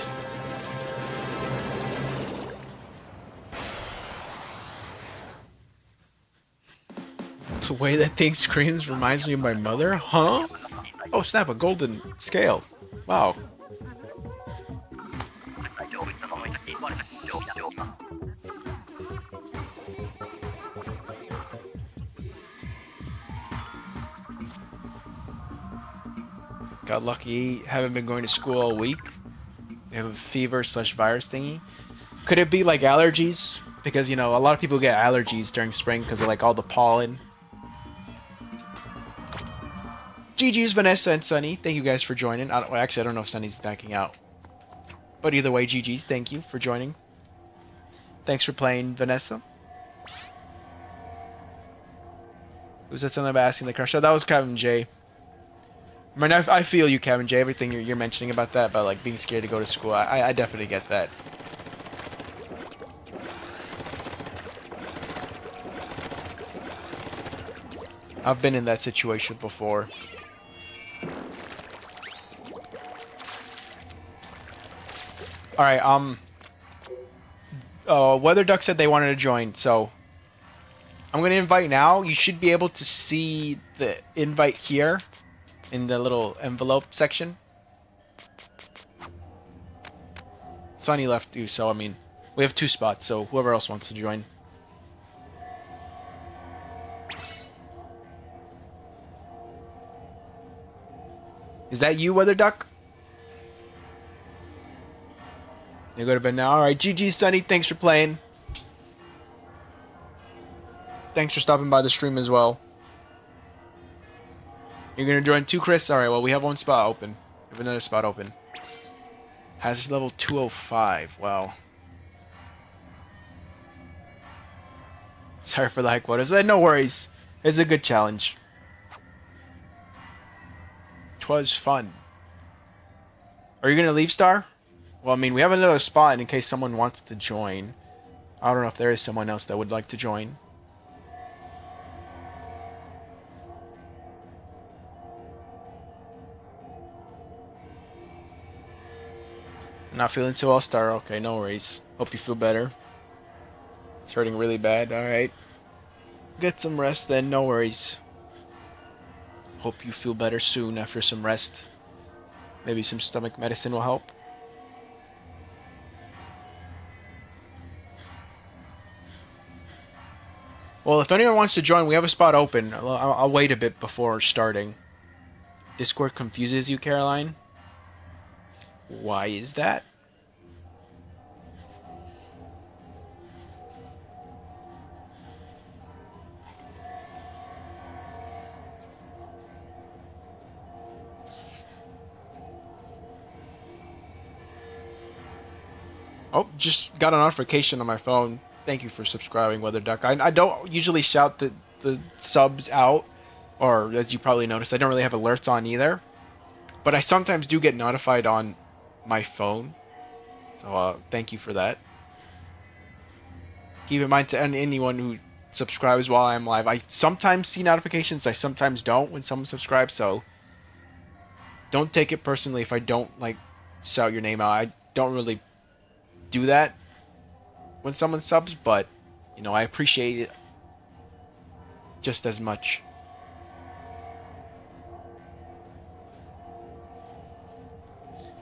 The way that thing screams reminds me of my mother? Huh? Oh snap, a golden scale. Wow. Got lucky, haven't been going to school all week. I have a fever / virus thingy. Could it be like allergies? Because, you know, a lot of people get allergies during spring because of like all the pollen. GG's Vanessa and Sunny. Thank you guys for joining. Well, actually, I don't know if Sunny's backing out. But either way, GG's. Thank you for joining. Thanks for playing, Vanessa. Who said something about asking the crush? Oh, that was Kevin J. I mean, I feel you, Kevin J. Everything you're mentioning about that, about like being scared to go to school. I definitely get that. I've been in that situation before. Alright, Weather Duck said they wanted to join, so I'm going to invite now. You should be able to see the invite here in the little envelope section. Sunny left too, so I mean, we have 2 spots, so whoever else wants to join. Is that you, Weather Duck? You go to bed now? Alright, GG, Sunny. Thanks for playing. Thanks for stopping by the stream as well. You're gonna join too, Chris? Alright, well, we have 1 spot open. We have another spot open. Hazard level 205. Wow. Sorry for the high quotas. No worries. It's a good challenge. 'Twas fun. Are you gonna leave, Star? Well, I mean, we have another spot in case someone wants to join. I don't know if there is someone else that would like to join. Not feeling too well, Star. Okay, no worries. Hope you feel better. It's hurting really bad. Alright. Get some rest then, no worries. Hope you feel better soon after some rest. Maybe some stomach medicine will help. Well, if anyone wants to join, we have a spot open. I'll wait a bit before starting. Discord confuses you, Caroline? Why is that? Oh, just got a notification on my phone. Thank you for subscribing, Weather Duck. I don't usually shout the subs out, or as you probably noticed, I don't really have alerts on either. But I sometimes do get notified on my phone. So thank you for that. Keep in mind to anyone who subscribes while I'm live, I sometimes see notifications, I sometimes don't when someone subscribes, so don't take it personally if I don't like shout your name out. I don't really do that when someone subs, but you know, I appreciate it just as much.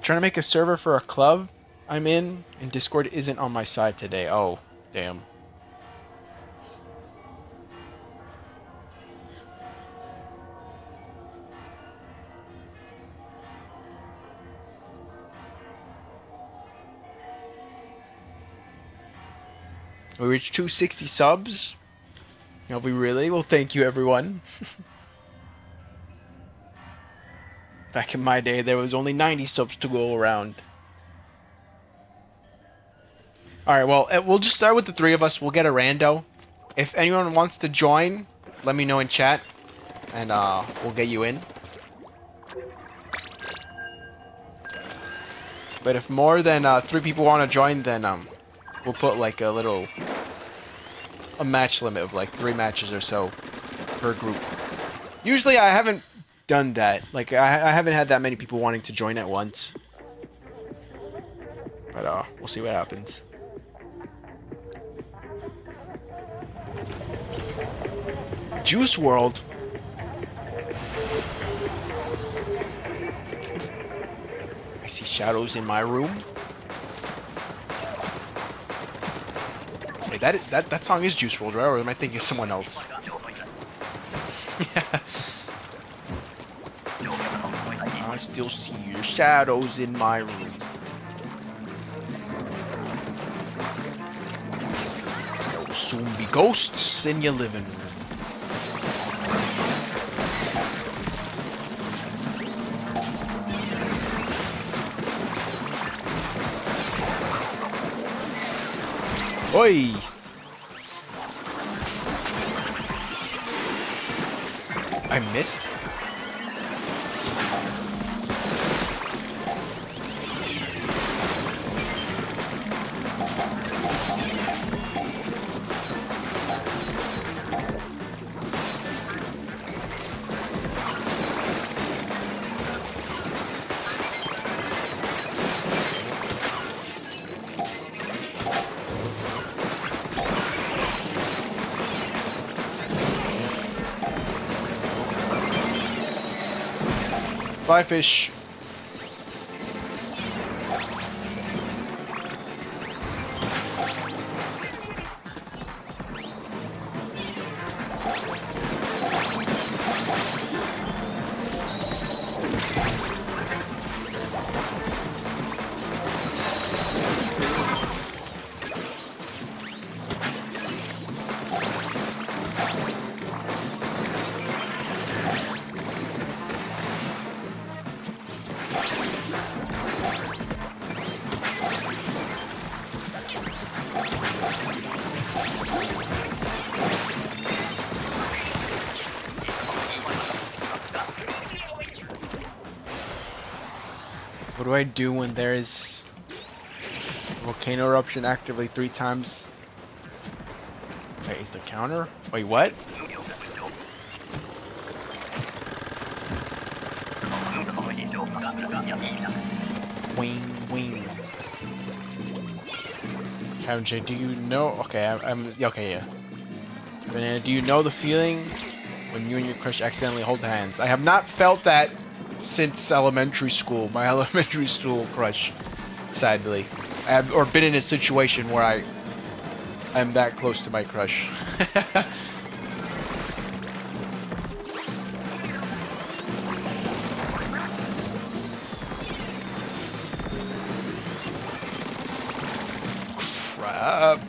Trying to make a server for a club I'm in, and Discord isn't on my side today. Oh, damn. We reached 260 subs. Have we really? Well, thank you, everyone. Back in my day, there was only 90 subs to go around. Alright, well, we'll just start with the 3 of us. We'll get a rando. If anyone wants to join, let me know in chat, and we'll get you in. But if more than 3 people want to join, then we'll put like a match limit of like 3 matches or so per group. Usually I haven't done that. Like I haven't had that many people wanting to join at once. But we'll see what happens. Juice World. I see shadows in my room. Wait, that song is Juice WRLD, right? Or am I thinking of someone else? Yeah. I still see your shadows in my room. There will soon be ghosts in your living room. Oi! I missed? Bye, fish. What do I do when there is volcano eruption actively 3 times? Wait, is the counter? Wait, what? Wing, wing. Kevin J, do you know? Okay, okay, yeah. Banana, do you know the feeling when you and your crush accidentally hold hands? I have not felt that since elementary school. My elementary school crush, sadly. I have, or been in a situation where I'm that close to my crush. Crap.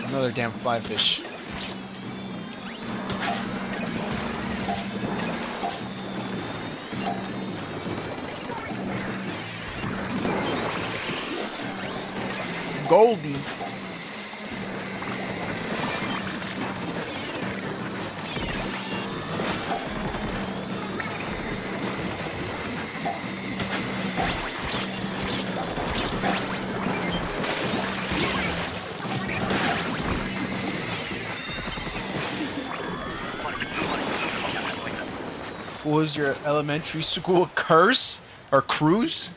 Another damn fly fish. Goldie. What was your elementary school curse? Or cruise?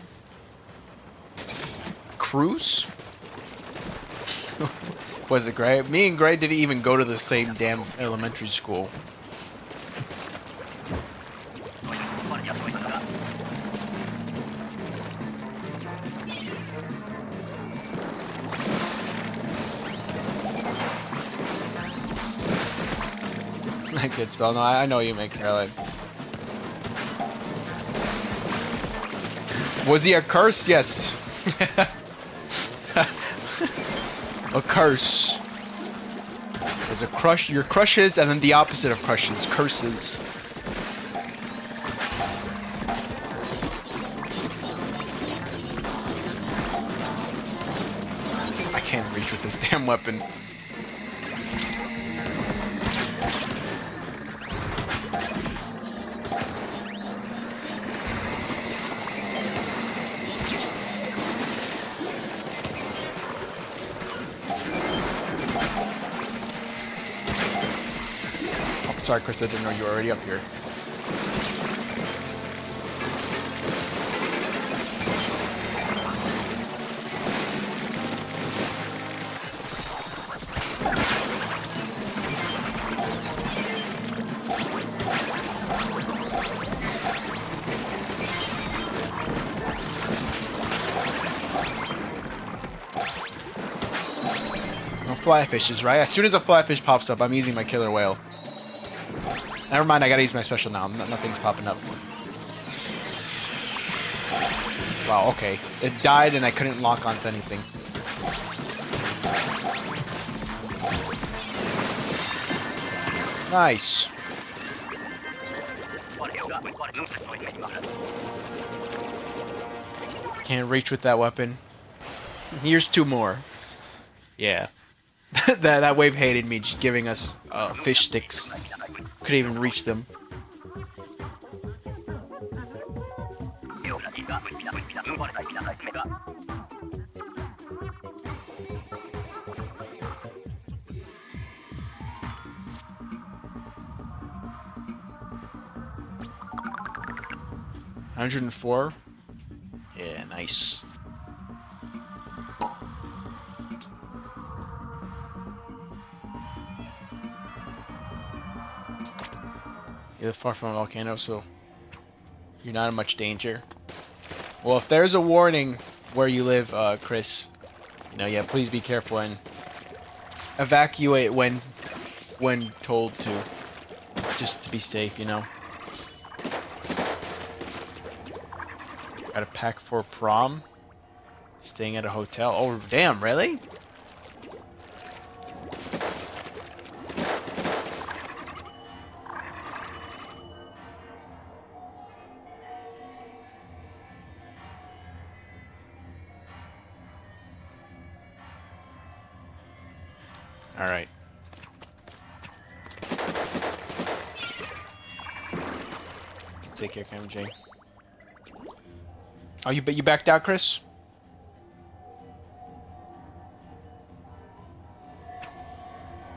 Cruise? Was it Gray? Me and Gray didn't even go to the same damn elementary school. Good spell. No, I know you make Caroline. Was he a curse? Yes. A curse. There's a crush. Your crushes, and then the opposite of crushes. Curses. I can't reach with this damn weapon. Sorry, Chris, I didn't know you were already up here. No fly fishes, right? As soon as a fly fish pops up, I'm using my killer whale. Never mind, I gotta use my special now. Nothing's popping up. Wow, okay. It died and I couldn't lock onto anything. Nice. Can't reach with that weapon. Here's 2 more. Yeah. that wave hated me, just giving us fish sticks. Couldn't even reach them. $104? Yeah, nice. You live far from a volcano, so you're not in much danger. Well, if there's a warning where you live, Chris, you know, yeah, please be careful and evacuate when told to, just to be safe, you know. Got a pack for prom. Staying at a hotel. Oh, damn, really? Alright. Take care, KMJ. Oh, you backed out, Chris?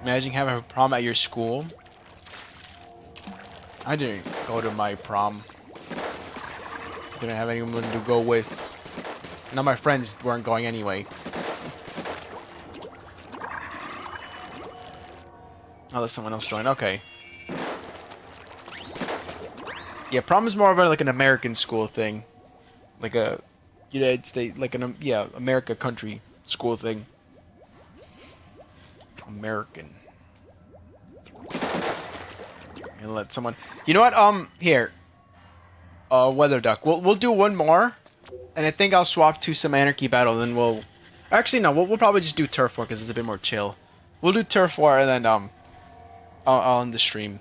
Imagine having a prom at your school. I didn't go to my prom. Didn't have anyone to go with. None of my friends weren't going anyway. Oh, there's someone else joined. Okay. Yeah, prom is more of like an American school thing. Like a United States, like an, yeah, America country school thing. American. And let someone, you know what, here. Weather Duck. We'll do one more. And I think I'll swap to some Anarchy Battle, then we'll... Actually, no, we'll probably just do Turf War, because it's a bit more chill. We'll do Turf War, and then, I'll end the stream.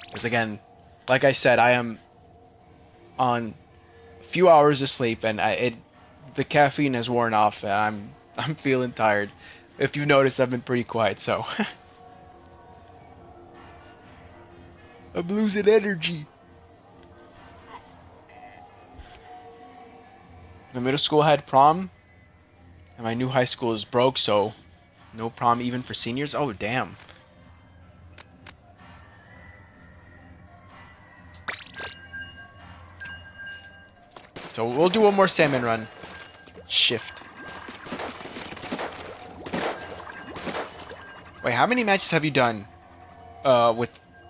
Because again, like I said, I am on a few hours of sleep, and the caffeine has worn off, and I'm feeling tired. If you've noticed, I've been pretty quiet, so... I'm losing energy. My middle school had prom, and my new high school is broke, so no prom even for seniors? Oh, damn. So we'll do one more salmon run. Shift. Wait, how many matches have you done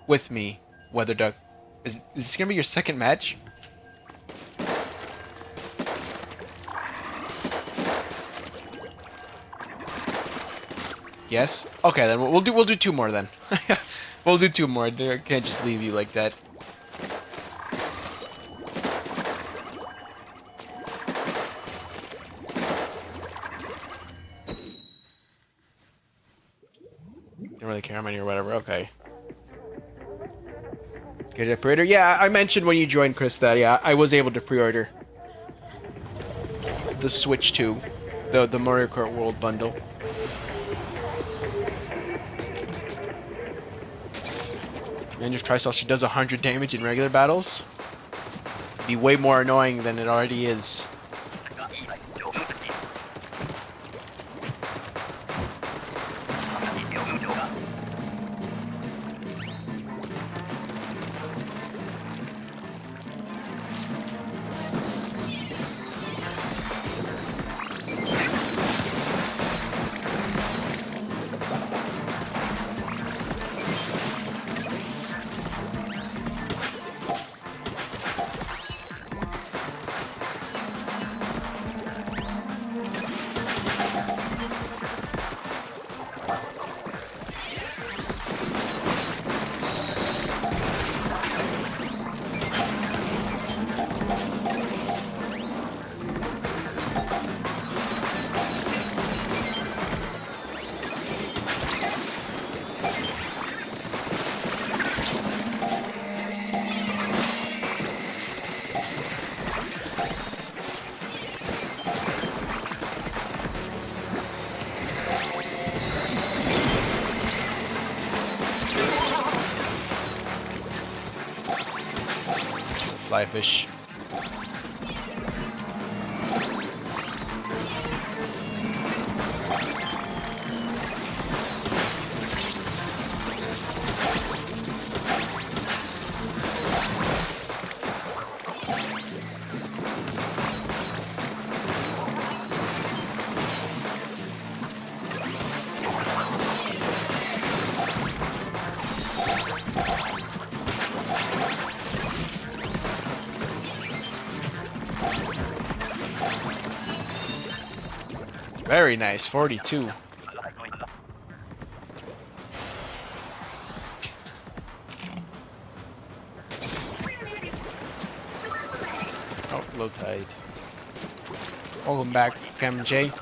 with me, Weather Duck? Is this gonna be your second match? Yes? Okay, then we'll do two more then. We'll do two more. I can't just leave you like that. Don't really care how many or whatever. Okay. Get a pre-order? Yeah, I mentioned when you joined, Chris, that yeah, I was able to pre-order the Switch 2, the Mario Kart World bundle. And your Trisaw, she does 100 damage in regular battles. Be way more annoying than it already is. Fly fish. Very nice, 42. Oh, low tide. Welcome back, MJ.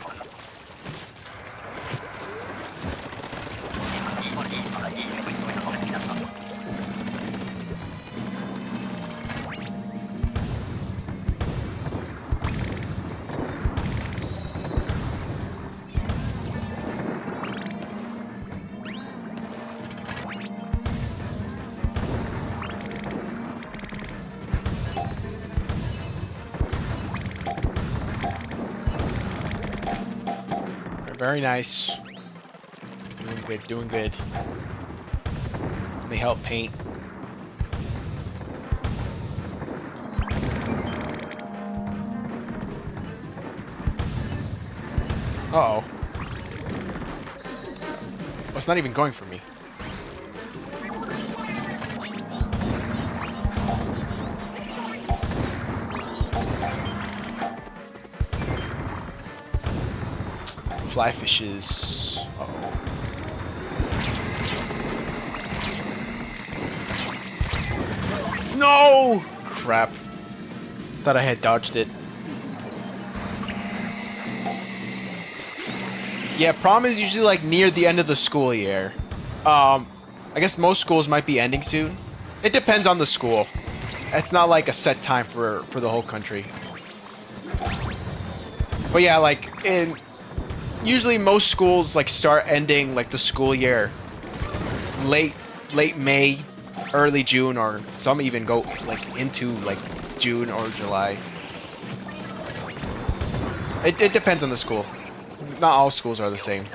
Very nice. Doing good, doing good. Let me help paint. Uh-oh. Oh, it's not even going for me. Fly fishes. Uh-oh. No! Crap. Thought I had dodged it. Yeah, prom is usually like near the end of the school year. I guess most schools might be ending soon. It depends on the school. It's not like a set time for the whole country. But yeah, like usually most schools like start ending like the school year late May, early June, or some even go like into like June or July. It depends on the school. Not all schools are the same.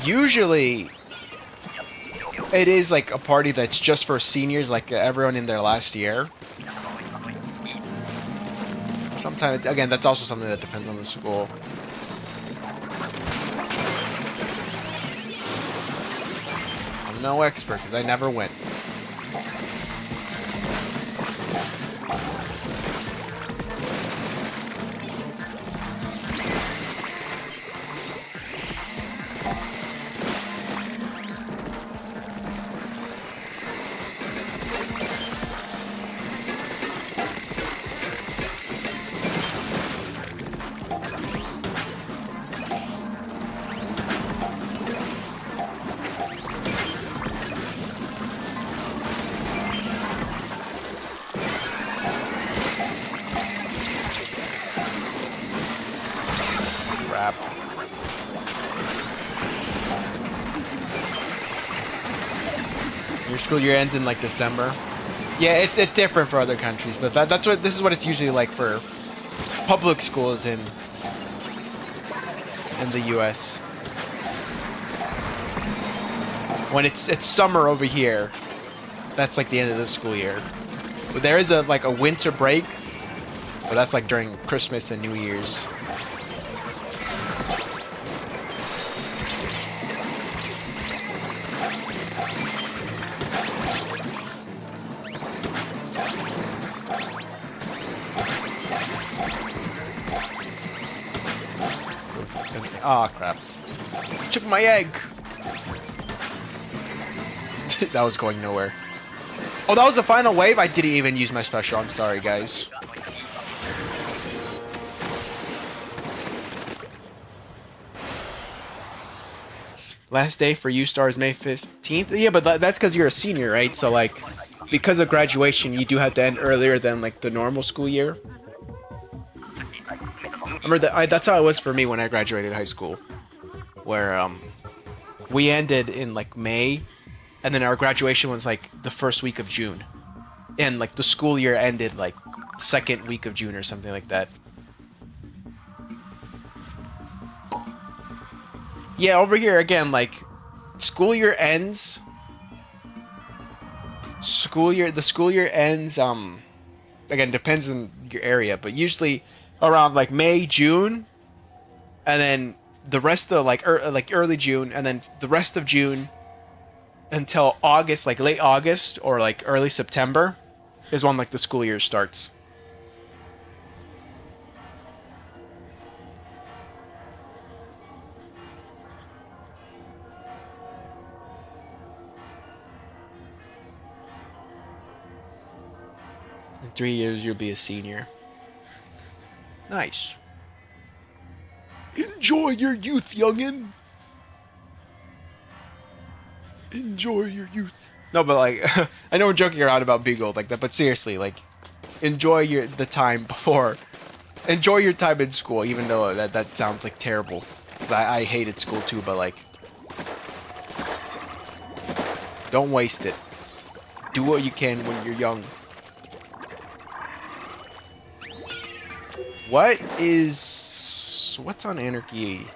Usually it is like a party that's just for seniors, like everyone in their last year. Sometimes, again, that's also something that depends on the school. I'm no expert because I never went. Crap. Your school year ends in like December. Yeah, it's different for other countries, but this is what it's usually like for public schools in the U.S. When it's summer over here, that's like the end of the school year. But there is a winter break, but that's like during Christmas and New Year's. Ah, crap. Took my egg! That was going nowhere. Oh, that was the final wave? I didn't even use my special. I'm sorry, guys. Last day for U-Star is May 15th? Yeah, but that's because you're a senior, right? So, like, because of graduation, you do have to end earlier than, like, the normal school year. I remember that's how it was for me when I graduated high school, where we ended in like May, and then our graduation was like the first week of June, and like the school year ended like second week of June or something like that. Yeah, over here again, like school year ends. The school year ends. Again, depends on your area, but usually around like May, June, and then the rest of like early June, and then the rest of June until August, like late August or like early September, is when like the school year starts. In 3 years, you'll be a senior. Nice. Enjoy your youth, youngin'. Enjoy your youth. No, but like, I know we're joking around about being old like that, but seriously, like, enjoy the time before. Enjoy your time in school, even though that sounds like terrible. Because I hated school too, but like, don't waste it. Do what you can when you're young. What's on Anarchy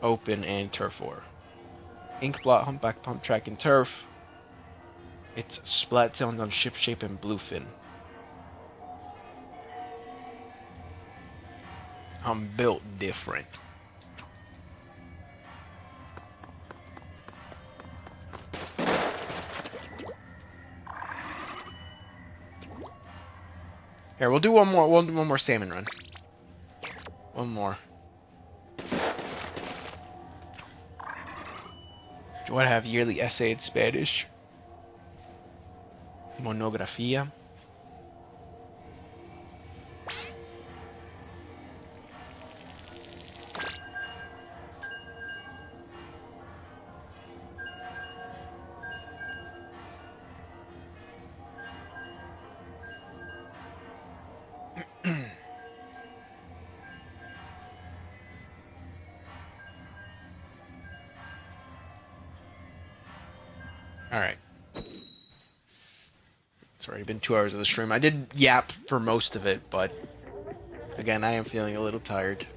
Open and Turf War? Inkblot, Humpback, Pump Track, and Turf. It's Splat Chilling on Ship Shape and Bluefin. I'm built different. Here, we'll do one more salmon run. One more. Do I have yearly essay in Spanish? Monografía. Alright. It's already been 2 hours of the stream. I did yap for most of it, but again, I am feeling a little tired.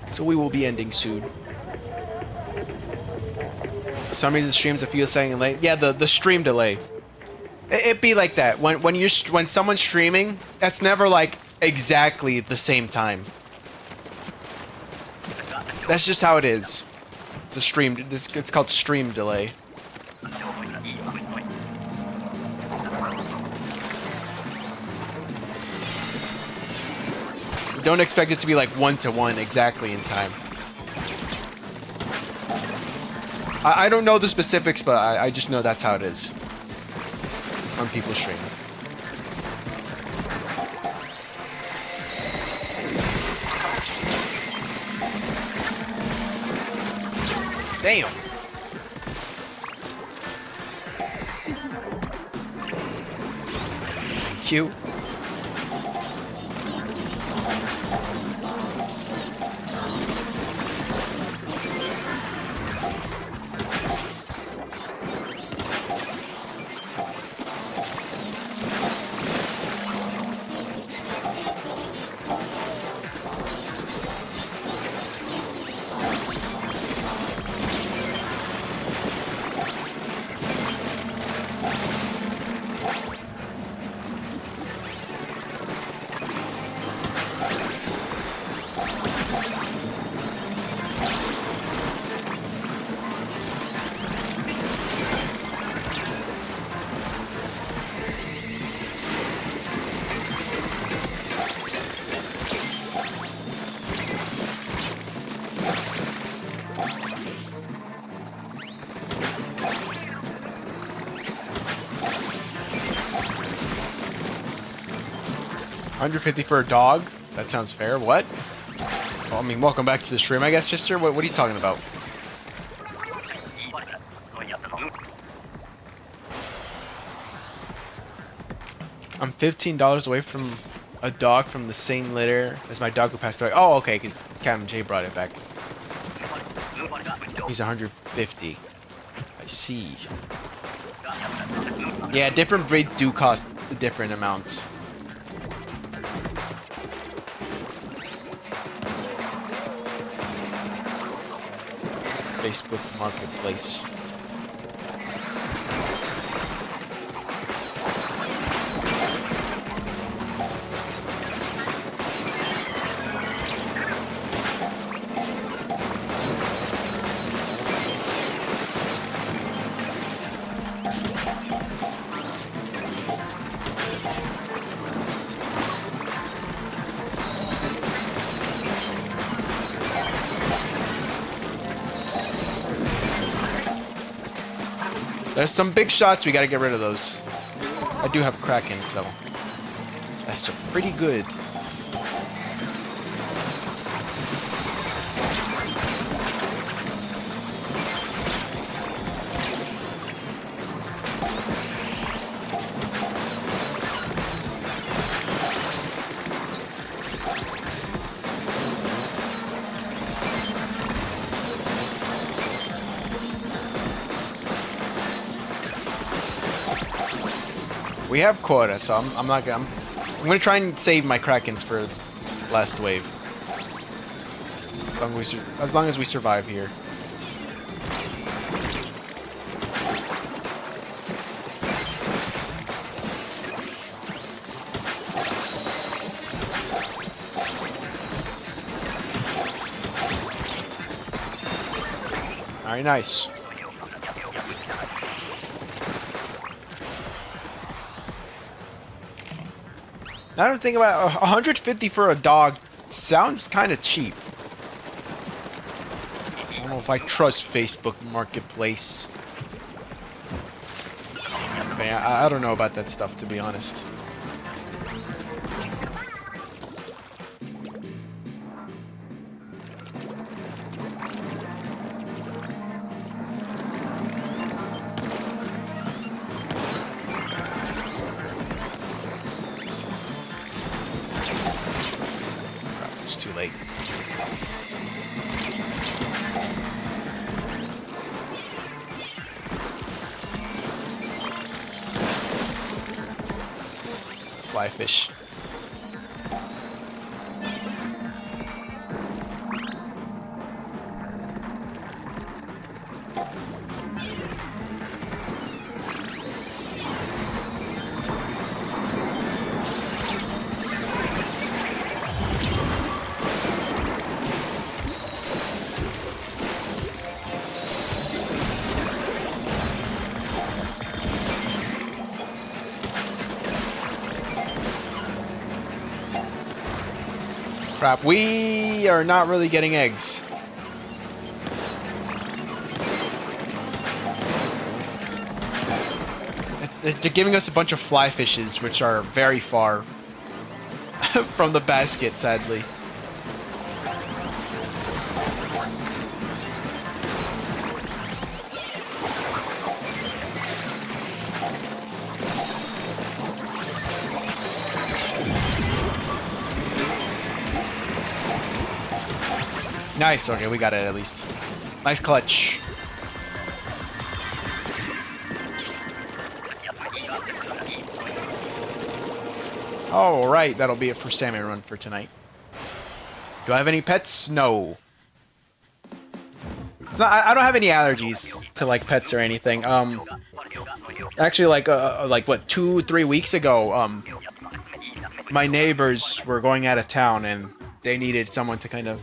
So we will be ending soon. Some of the streams I feel saying late. Yeah, the stream delay. It be like that. When someone's streaming, that's never like exactly the same time. That's just how it is. It's a stream. It's called stream delay. Don't expect it to be like 1-to-1 exactly in time. I don't know the specifics, but I just know that's how it is when people stream. Damn. Cute. $150 for a dog? That sounds fair. What? Well, I mean, welcome back to the stream, I guess, Chester. What are you talking about? I'm $15 away from a dog from the same litter as my dog who passed away. Oh, okay, because Captain J brought it back. He's 150. I see. Yeah, different breeds do cost different amounts. Facebook Marketplace. There's some big shots, we gotta get rid of those. I do have Kraken, so that's pretty good. We have quota, so I'm not gonna. I'm gonna try and save my Krakens for last wave. As long as we survive here. Alright, nice. I don't think about 150 for a dog sounds kind of cheap. I don't know if I trust Facebook Marketplace. But yeah, I don't know about that stuff, to be honest. It's too late. Fly fish. Crap, we are not really getting eggs. They're giving us a bunch of fly fishes, which are very far from the basket, sadly. Nice, okay, we got it at least. Nice clutch. Alright, that'll be it for Salmon Run for tonight. Do I have any pets? No. It's not, I don't have any allergies to like pets or anything. Actually, like what, 2-3 weeks ago, my neighbors were going out of town and they needed someone to kind of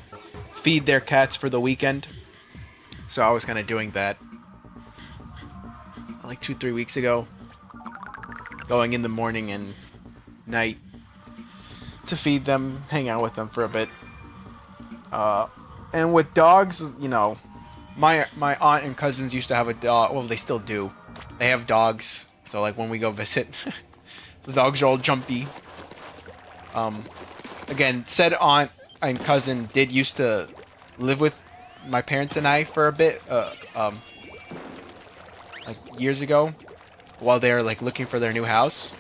feed their cats for the weekend. So I was kind of doing that. Like 2-3 weeks ago. Going in the morning and night to feed them, hang out with them for a bit. And with dogs, you know, my aunt and cousins used to have a dog. Well, they still do. They have dogs. So like when we go visit, the dogs are all jumpy. Again, said aunt and cousin did used to live with my parents and I for a bit, like years ago, while they were like looking for their new house,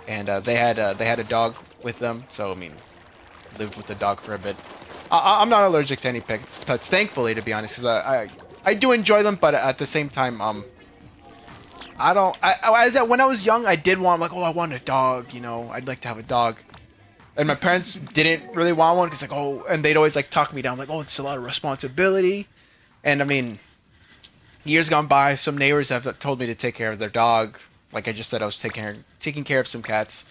and they had a dog with them. So I mean, lived with the dog for a bit. I'm not allergic to any pets, thankfully, to be honest, because I do enjoy them, but at the same time, I don't. When I was young, I did want, like, oh, I want a dog. You know, I'd like to have a dog. And my parents didn't really want one because, like, oh, and they'd always, like, talk me down, like, oh, it's a lot of responsibility. And, I mean, years gone by, some neighbors have told me to take care of their dog. Like I just said, I was taking care of some cats.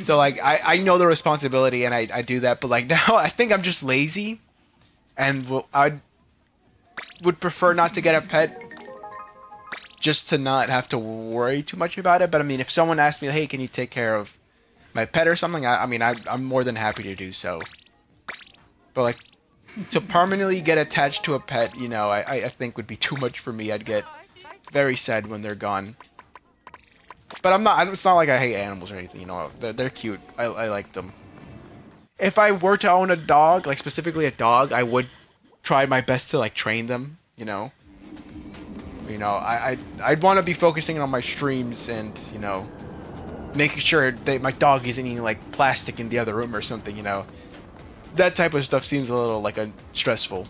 So, like, I know the responsibility, and I do that. But, like, now I think I'm just lazy. And I would prefer not to get a pet just to not have to worry too much about it. But, I mean, if someone asked me, hey, can you take care of my pet or something, I mean, I'm more than happy to do so. But, like, to permanently get attached to a pet, you know, I think would be too much for me. I'd get very sad when they're gone. But I'm not. It's not like I hate animals or anything. You know, they're cute. I like them. If I were to own a dog, like specifically a dog, I would try my best to like train them. I'd want to be focusing on my streams and making sure that my dog isn't eating like plastic in the other room or something. That type of stuff seems a little like stressful.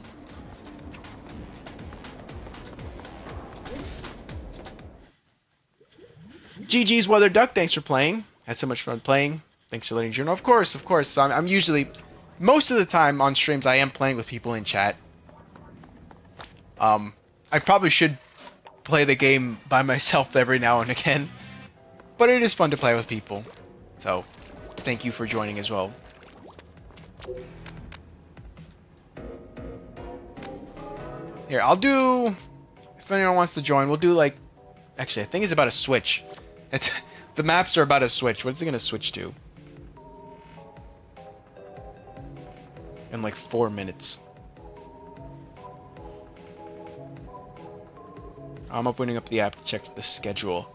GG's Weather Duck, thanks for playing. Had so much fun playing. Thanks for letting journal. Of course. I'm usually, most of the time on streams, I am playing with people in chat. I probably should play the game by myself every now and again, but it is fun to play with people. So, thank you for joining as well. Here, I'll do, if anyone wants to join, we'll do like, actually, I think it's about to switch. The maps are about to switch. What's it going to switch to? In like 4 minutes. I'm opening up the app to check the schedule.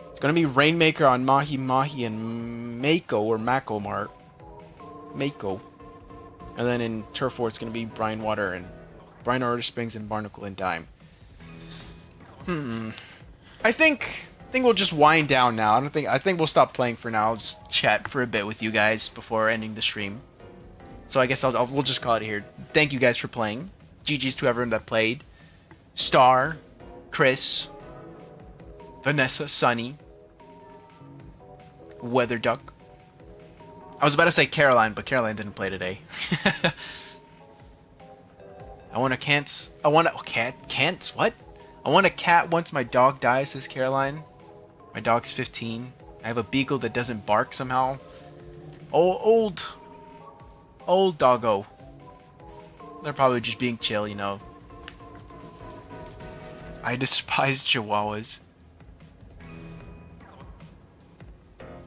It's going to be Rainmaker on Mahi Mahi and Mako or Mako Mart. Mako. And then in Turf War, it's going to be Brinewater and Preorder Springs and Barnacle and Dime. I think we'll just wind down now. I think we'll stop playing for now. I'll just chat for a bit with you guys before ending the stream. So I guess we'll just call it here. Thank you guys for playing. GG's to everyone that played. Star, Chris, Vanessa, Sunny, Weather Duck. I was about to say Caroline, but Caroline didn't play today. I want a cat once my dog dies, says Caroline. My dog's 15. I have a beagle that doesn't bark somehow. Old doggo. They're probably just being chill, I despise chihuahuas.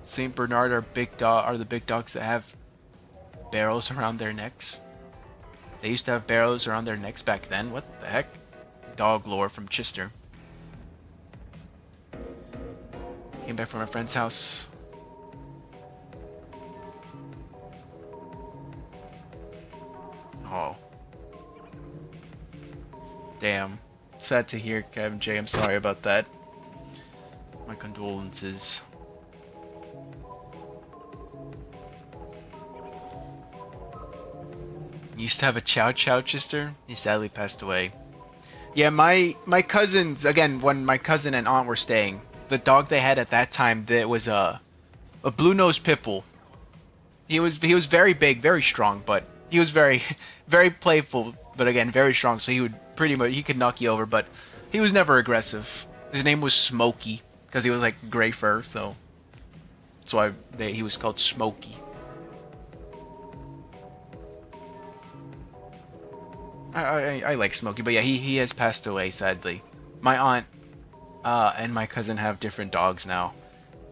Saint Bernard are the big dogs that have barrels around their necks. They used to have barrels around their necks back then. What the heck? Dog lore from Chister. Came back from a friend's house. Oh. Damn. Sad to hear, Kevin J. I'm sorry about that. My condolences. Used to have a Chow Chow Chister. He sadly passed away. Yeah, my cousins, again, when my cousin and aunt were staying, the dog they had at that time, that was a blue-nosed pit bull. He was very big, very strong, but he was very very playful, but again very strong. So he could knock you over, but he was never aggressive. His name was Smokey because he was like gray fur, so that's why he was called Smokey. I like Smokey, but yeah, he has passed away sadly. My aunt and my cousin have different dogs now,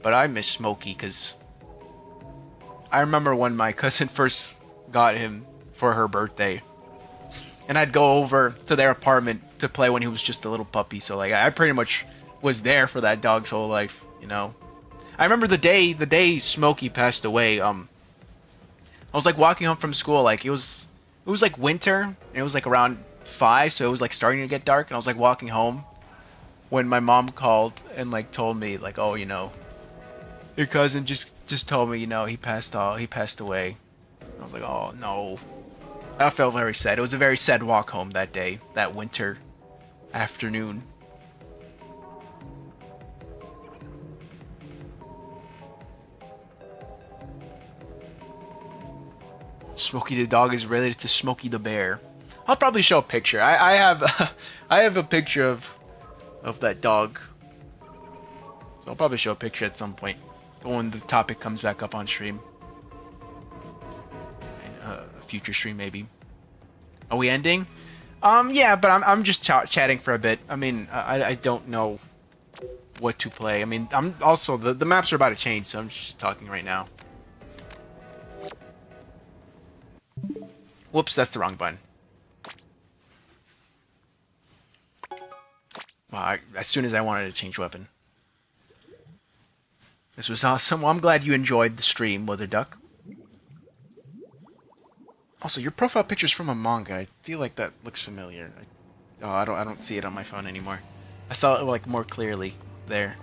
but I miss Smokey because I remember when my cousin first got him for her birthday, and I'd go over to their apartment to play when he was just a little puppy. So like I pretty much was there for that dog's whole life, I remember the day Smokey passed away. I was like walking home from school, like it was like winter, and it was like around 5, so it was like starting to get dark, and I was like walking home when my mom called and like told me like, oh, your cousin just told me, he passed away. I was like, oh no. I felt very sad. It was a very sad walk home that day, that winter afternoon. Smokey the dog is related to Smokey the bear. I'll probably show a picture. I have I have a picture of that dog. So I'll probably show a picture at some point when the topic comes back up on stream. A future stream maybe. Are we ending? Yeah, but I'm just chatting for a bit. I mean, I don't know what to play. I mean, I'm also the maps are about to change, so I'm just talking right now. Whoops, that's the wrong button. Wow, as soon as I wanted to change weapon. This was awesome. Well, I'm glad you enjoyed the stream, Weather Duck. Also, your profile picture's from a manga. I feel like that looks familiar. Oh, I don't see it on my phone anymore. I saw it like more clearly there.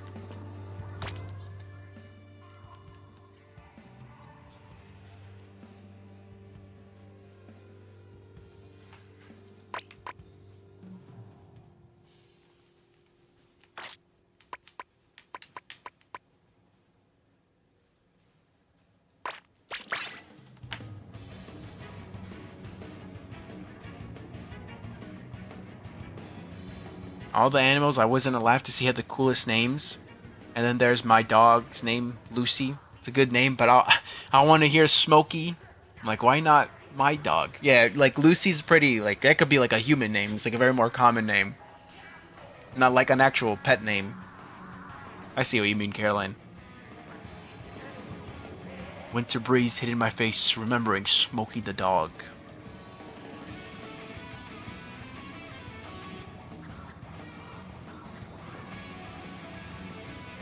All the animals I wasn't allowed to see had the coolest names. And then there's my dog's name, Lucy. It's a good name, but I want to hear Smokey. I'm like, why not my dog? Yeah, like Lucy's pretty, like that could be like a human name. It's like a very more common name. Not like an actual pet name. I see what you mean, Caroline. Winter breeze hitting my face, remembering Smokey the dog.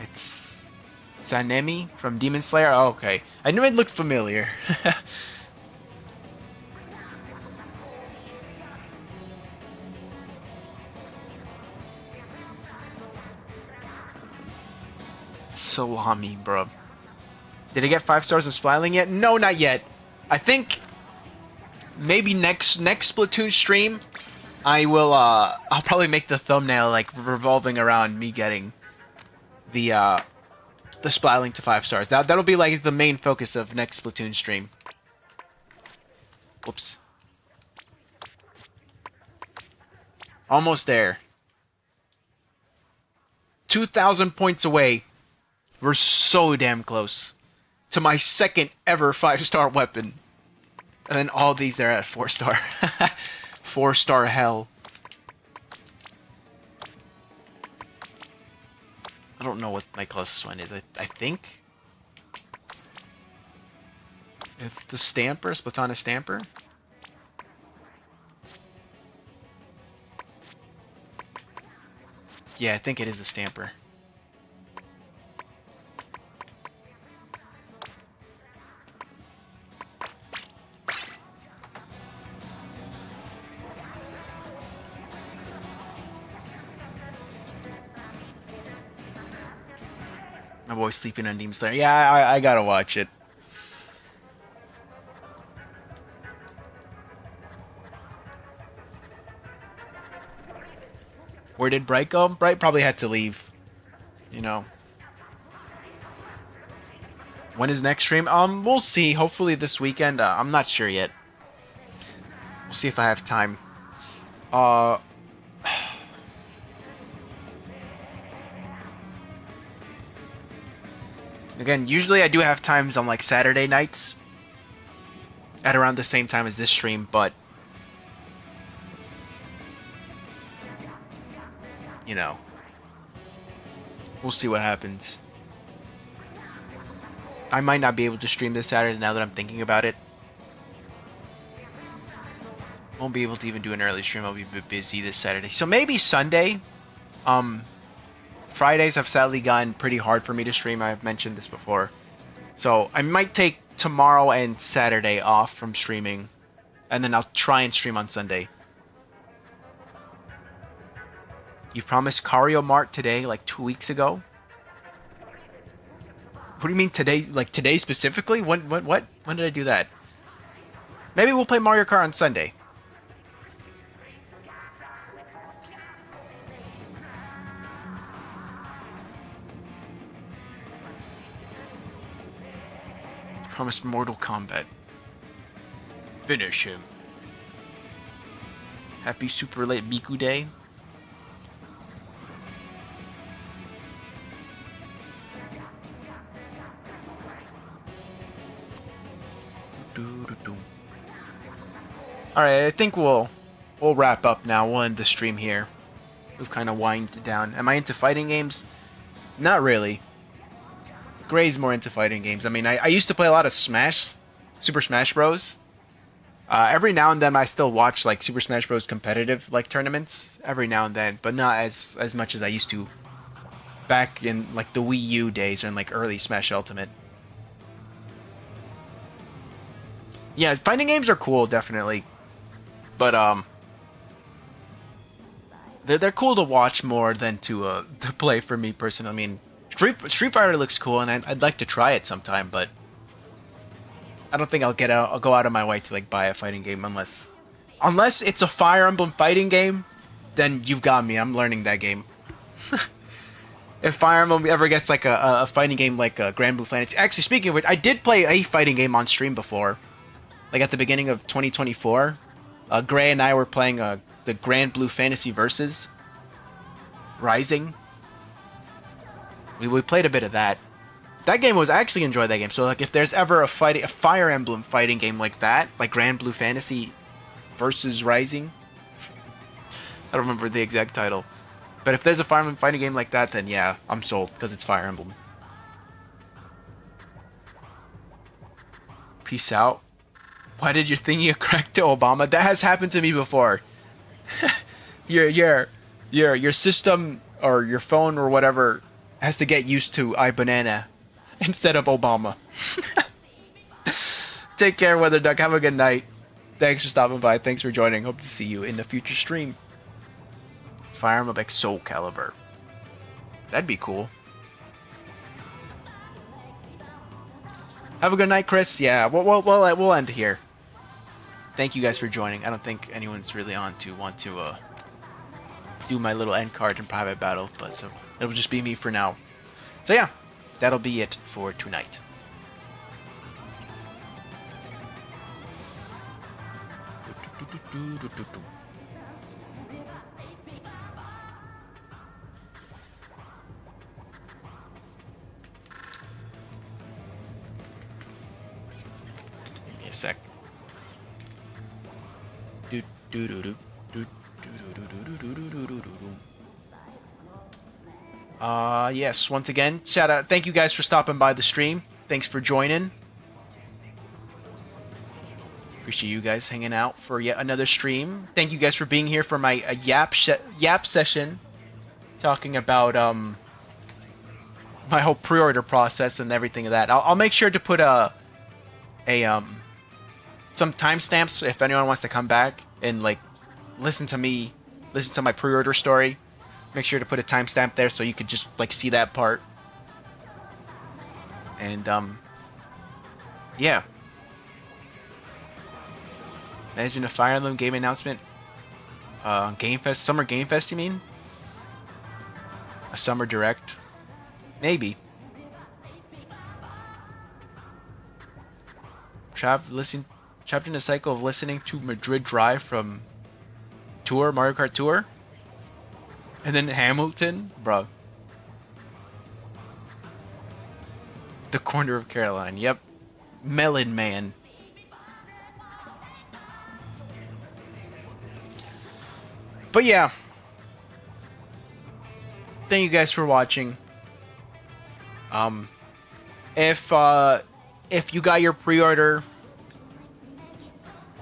It's Sanemi from Demon Slayer? Oh, okay. I knew it looked familiar. Salami, bro. Did I get 5 stars in Splatling yet? No, not yet. I think maybe next Splatoon stream, I'll probably make the thumbnail like revolving around me getting the Splatling to 5 stars. That'll be like the main focus of next Splatoon stream. Whoops. Almost there. 2,000 points away. We're so damn close to my second ever 5-star weapon. And then all these are at 4-star. 4-star hell. I don't know what my closest one is. I think it's the Stamper, Splatana Stamper. Yeah, I think it is the Stamper. My boy's sleeping on Demon Slayer. Yeah, I gotta watch it. Where did Bright go? Bright probably had to leave. You know. When is next stream? We'll see. Hopefully this weekend. I'm not sure yet. We'll see if I have time. Again, usually I do have times on like Saturday nights at around the same time as this stream, but you know, we'll see what happens. I might not be able to stream this Saturday now that I'm thinking about it. Won't be able to even do an early stream. I'll be a bit busy this Saturday. So maybe Sunday. Fridays have sadly gotten pretty hard for me to stream. I've mentioned this before. So I might take tomorrow and Saturday off from streaming. And then I'll try and stream on Sunday. You promised Cario Mart today, like 2 weeks ago? What do you mean today? Like today specifically? What? When did I do that? Maybe we'll play Mario Kart on Sunday. Promised Mortal Kombat. Finish him. Happy super late Miku Day. Alright, I think we'll wrap up now. We'll end the stream here. We've kind of winded down. Am I into fighting games? Not really. Gray's more into fighting games. I mean, I used to play a lot of Super Smash Bros. Every now and then I still watch like Super Smash Bros. Competitive like tournaments every now and then, but not as much as I used to back in like the Wii U days or in like early Smash Ultimate. Yeah, fighting games are cool, definitely, but they're cool to watch more than to play for me personally. I mean, Street Fighter looks cool, and I'd like to try it sometime, but I don't think I'll go out of my way to like buy a fighting game unless it's a Fire Emblem fighting game. Then you've got me. I'm learning that game. If Fire Emblem ever gets like a fighting game like Grand Blue Fantasy. Actually, speaking of which, I did play a fighting game on stream before. Like at the beginning of 2024. Gray and I were playing the Grand Blue Fantasy Versus Rising. We played a bit of that. That game I actually enjoyed that game. So like if there's ever a Fire Emblem fighting game like that, like Grand Blue Fantasy Versus Rising. I don't remember the exact title. But if there's a Fire Emblem fighting game like that, then yeah, I'm sold, because it's Fire Emblem. Peace out. Why did your thingy crack to Obama? That has happened to me before. your system or your phone or whatever has to get used to iBanana instead of Obama. Take care, Weather Duck. Have a good night. Thanks for stopping by. Thanks for joining. Hope to see you in the future stream. Fire Emblem X Soul Calibur. That'd be cool. Have a good night, Chris. Yeah, we'll end here. Thank you guys for joining. I don't think anyone's really want to do my little end card in private battle, but so it'll just be me for now. So yeah, that'll be it for tonight. Give me a sec. Yes, once again, shout out. Thank you guys for stopping by the stream. Thanks for joining. Appreciate you guys hanging out for yet another stream. Thank you guys for being here for my yap session, talking about my whole pre-order process and everything of that. I'll make sure to put some timestamps if anyone wants to come back and like listen to my pre-order story. Make sure to put a timestamp there so you could just like see that part. And yeah. Imagine a Fire Emblem game announcement. Game Fest, Summer Game Fest, you mean? A Summer Direct? Maybe. Trapped in a cycle of listening to Madrid Drive from Mario Kart Tour? And then Hamilton? Bro. The Corner of Caroline, yep. Melon Man. But yeah. Thank you guys for watching. If you got your pre-order,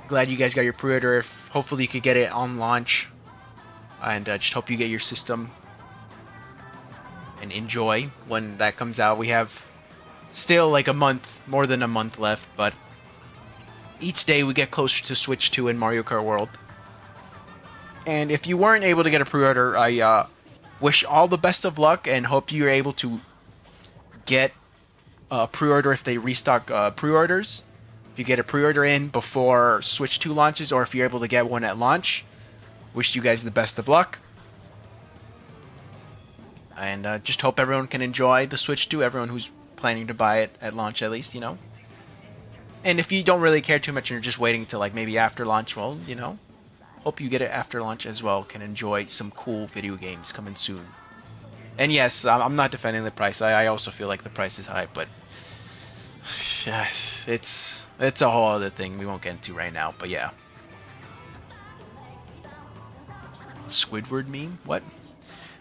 glad you guys got your pre-order. If hopefully you could get it on launch, and just hope you get your system and enjoy when that comes out. We have still like more than a month left, but each day we get closer to Switch 2 and Mario Kart World. And if you weren't able to get a pre-order, I wish all the best of luck and hope you're able to get a pre-order if they restock pre-orders. If you get a pre-order in before Switch 2 launches, or if you're able to get one at launch, wish you guys the best of luck. And just hope everyone can enjoy the Switch 2, everyone who's planning to buy it at launch at least, you know. And if you don't really care too much and you're just waiting until like maybe after launch, well, you know, hope you get it after launch as well. Can enjoy some cool video games coming soon. And yes, I'm not defending the price. I also feel like the price is high, but it's a whole other thing we won't get into right now. But yeah. Squidward meme? What?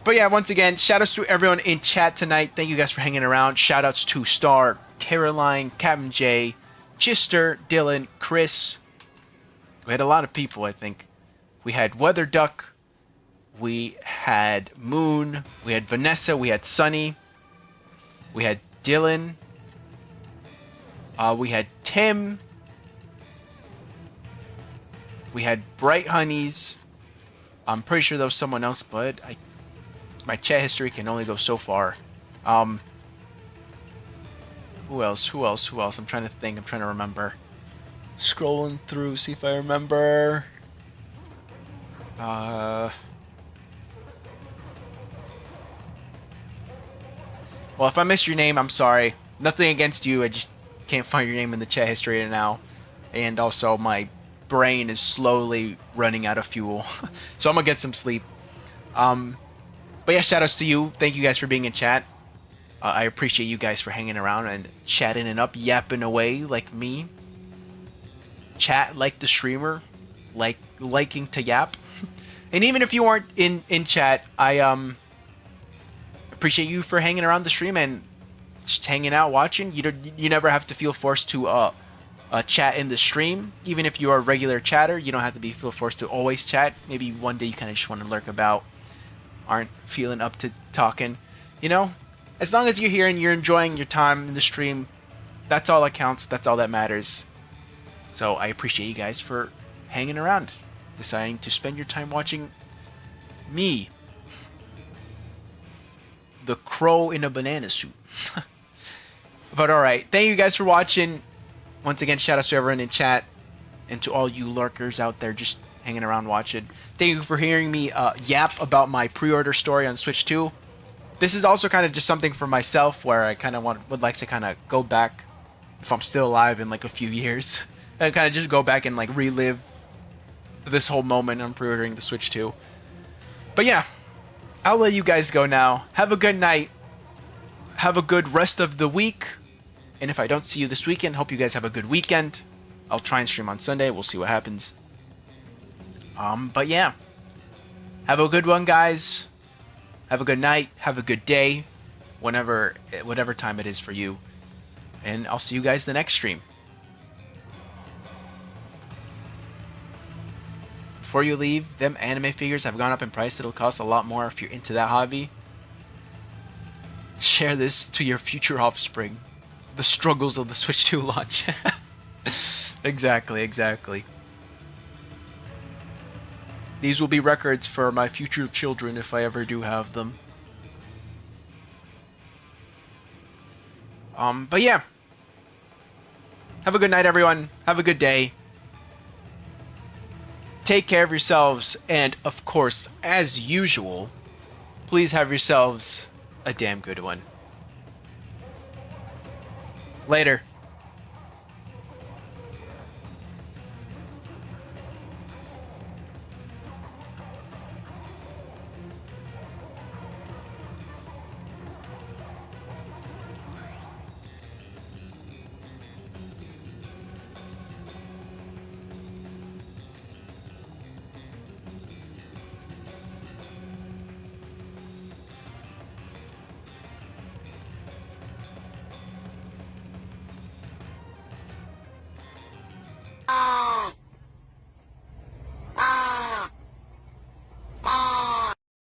But yeah, once again, shoutouts to everyone in chat tonight. Thank you guys for hanging around. Shoutouts to Star, Caroline, Captain J, Chister, Dylan, Chris. We had a lot of people, I think. We had Weather Duck. we had Moon, we had Vanessa, we had Sunny, we had Dylan, we had Tim, we had Bright Honeys. I'm pretty sure there was someone else, but my chat history can only go so far. Who else? I'm trying to think. I'm trying to remember. Scrolling through, see if I remember. Well, if I missed your name, I'm sorry. Nothing against you. I just can't find your name in the chat history right now. And also, my brain is slowly running out of fuel. So I'm going to get some sleep. But yeah, shoutouts to you. Thank you guys for being in chat. I appreciate you guys for hanging around and chatting it up, yapping away like me. Chat like the streamer, liking to yap. And even if you aren't in chat, I appreciate you for hanging around the stream and just hanging out, watching. You never have to feel forced to chat in the stream. Even if you are a regular chatter, you don't have to feel forced to always chat. Maybe one day you kind of just want to lurk about, aren't feeling up to talking. You know, as long as you're here and you're enjoying your time in the stream, that's all that counts. That's all that matters. So I appreciate you guys for hanging around, deciding to spend your time watching me, the crow in a banana suit. But alright, thank you guys for watching. Once again, shout out to everyone in chat and to all you lurkers out there just hanging around watching. Thank you for hearing me yap about my pre-order story on Switch 2. This is also kind of just something for myself where I kind of would like to kind of go back, if I'm still alive in like a few years, and kind of just go back and like relive this whole moment on pre-ordering the Switch 2. But yeah, I'll let you guys go now. Have a good night. Have a good rest of the week. And if I don't see you this weekend, hope you guys have a good weekend. I'll try and stream on Sunday. We'll see what happens. But yeah. Have a good one, guys. Have a good night. Have a good day. Whatever time it is for you. And I'll see you guys the next stream. Before you leave, them anime figures have gone up in price. It'll cost a lot more if you're into that hobby. Share this to your future offspring. The struggles of the Switch 2 launch. Exactly. These will be records for my future children if I ever do have them. But yeah. Have a good night, everyone. Have a good day. Take care of yourselves, and of course, as usual, please have yourselves a damn good one. Later.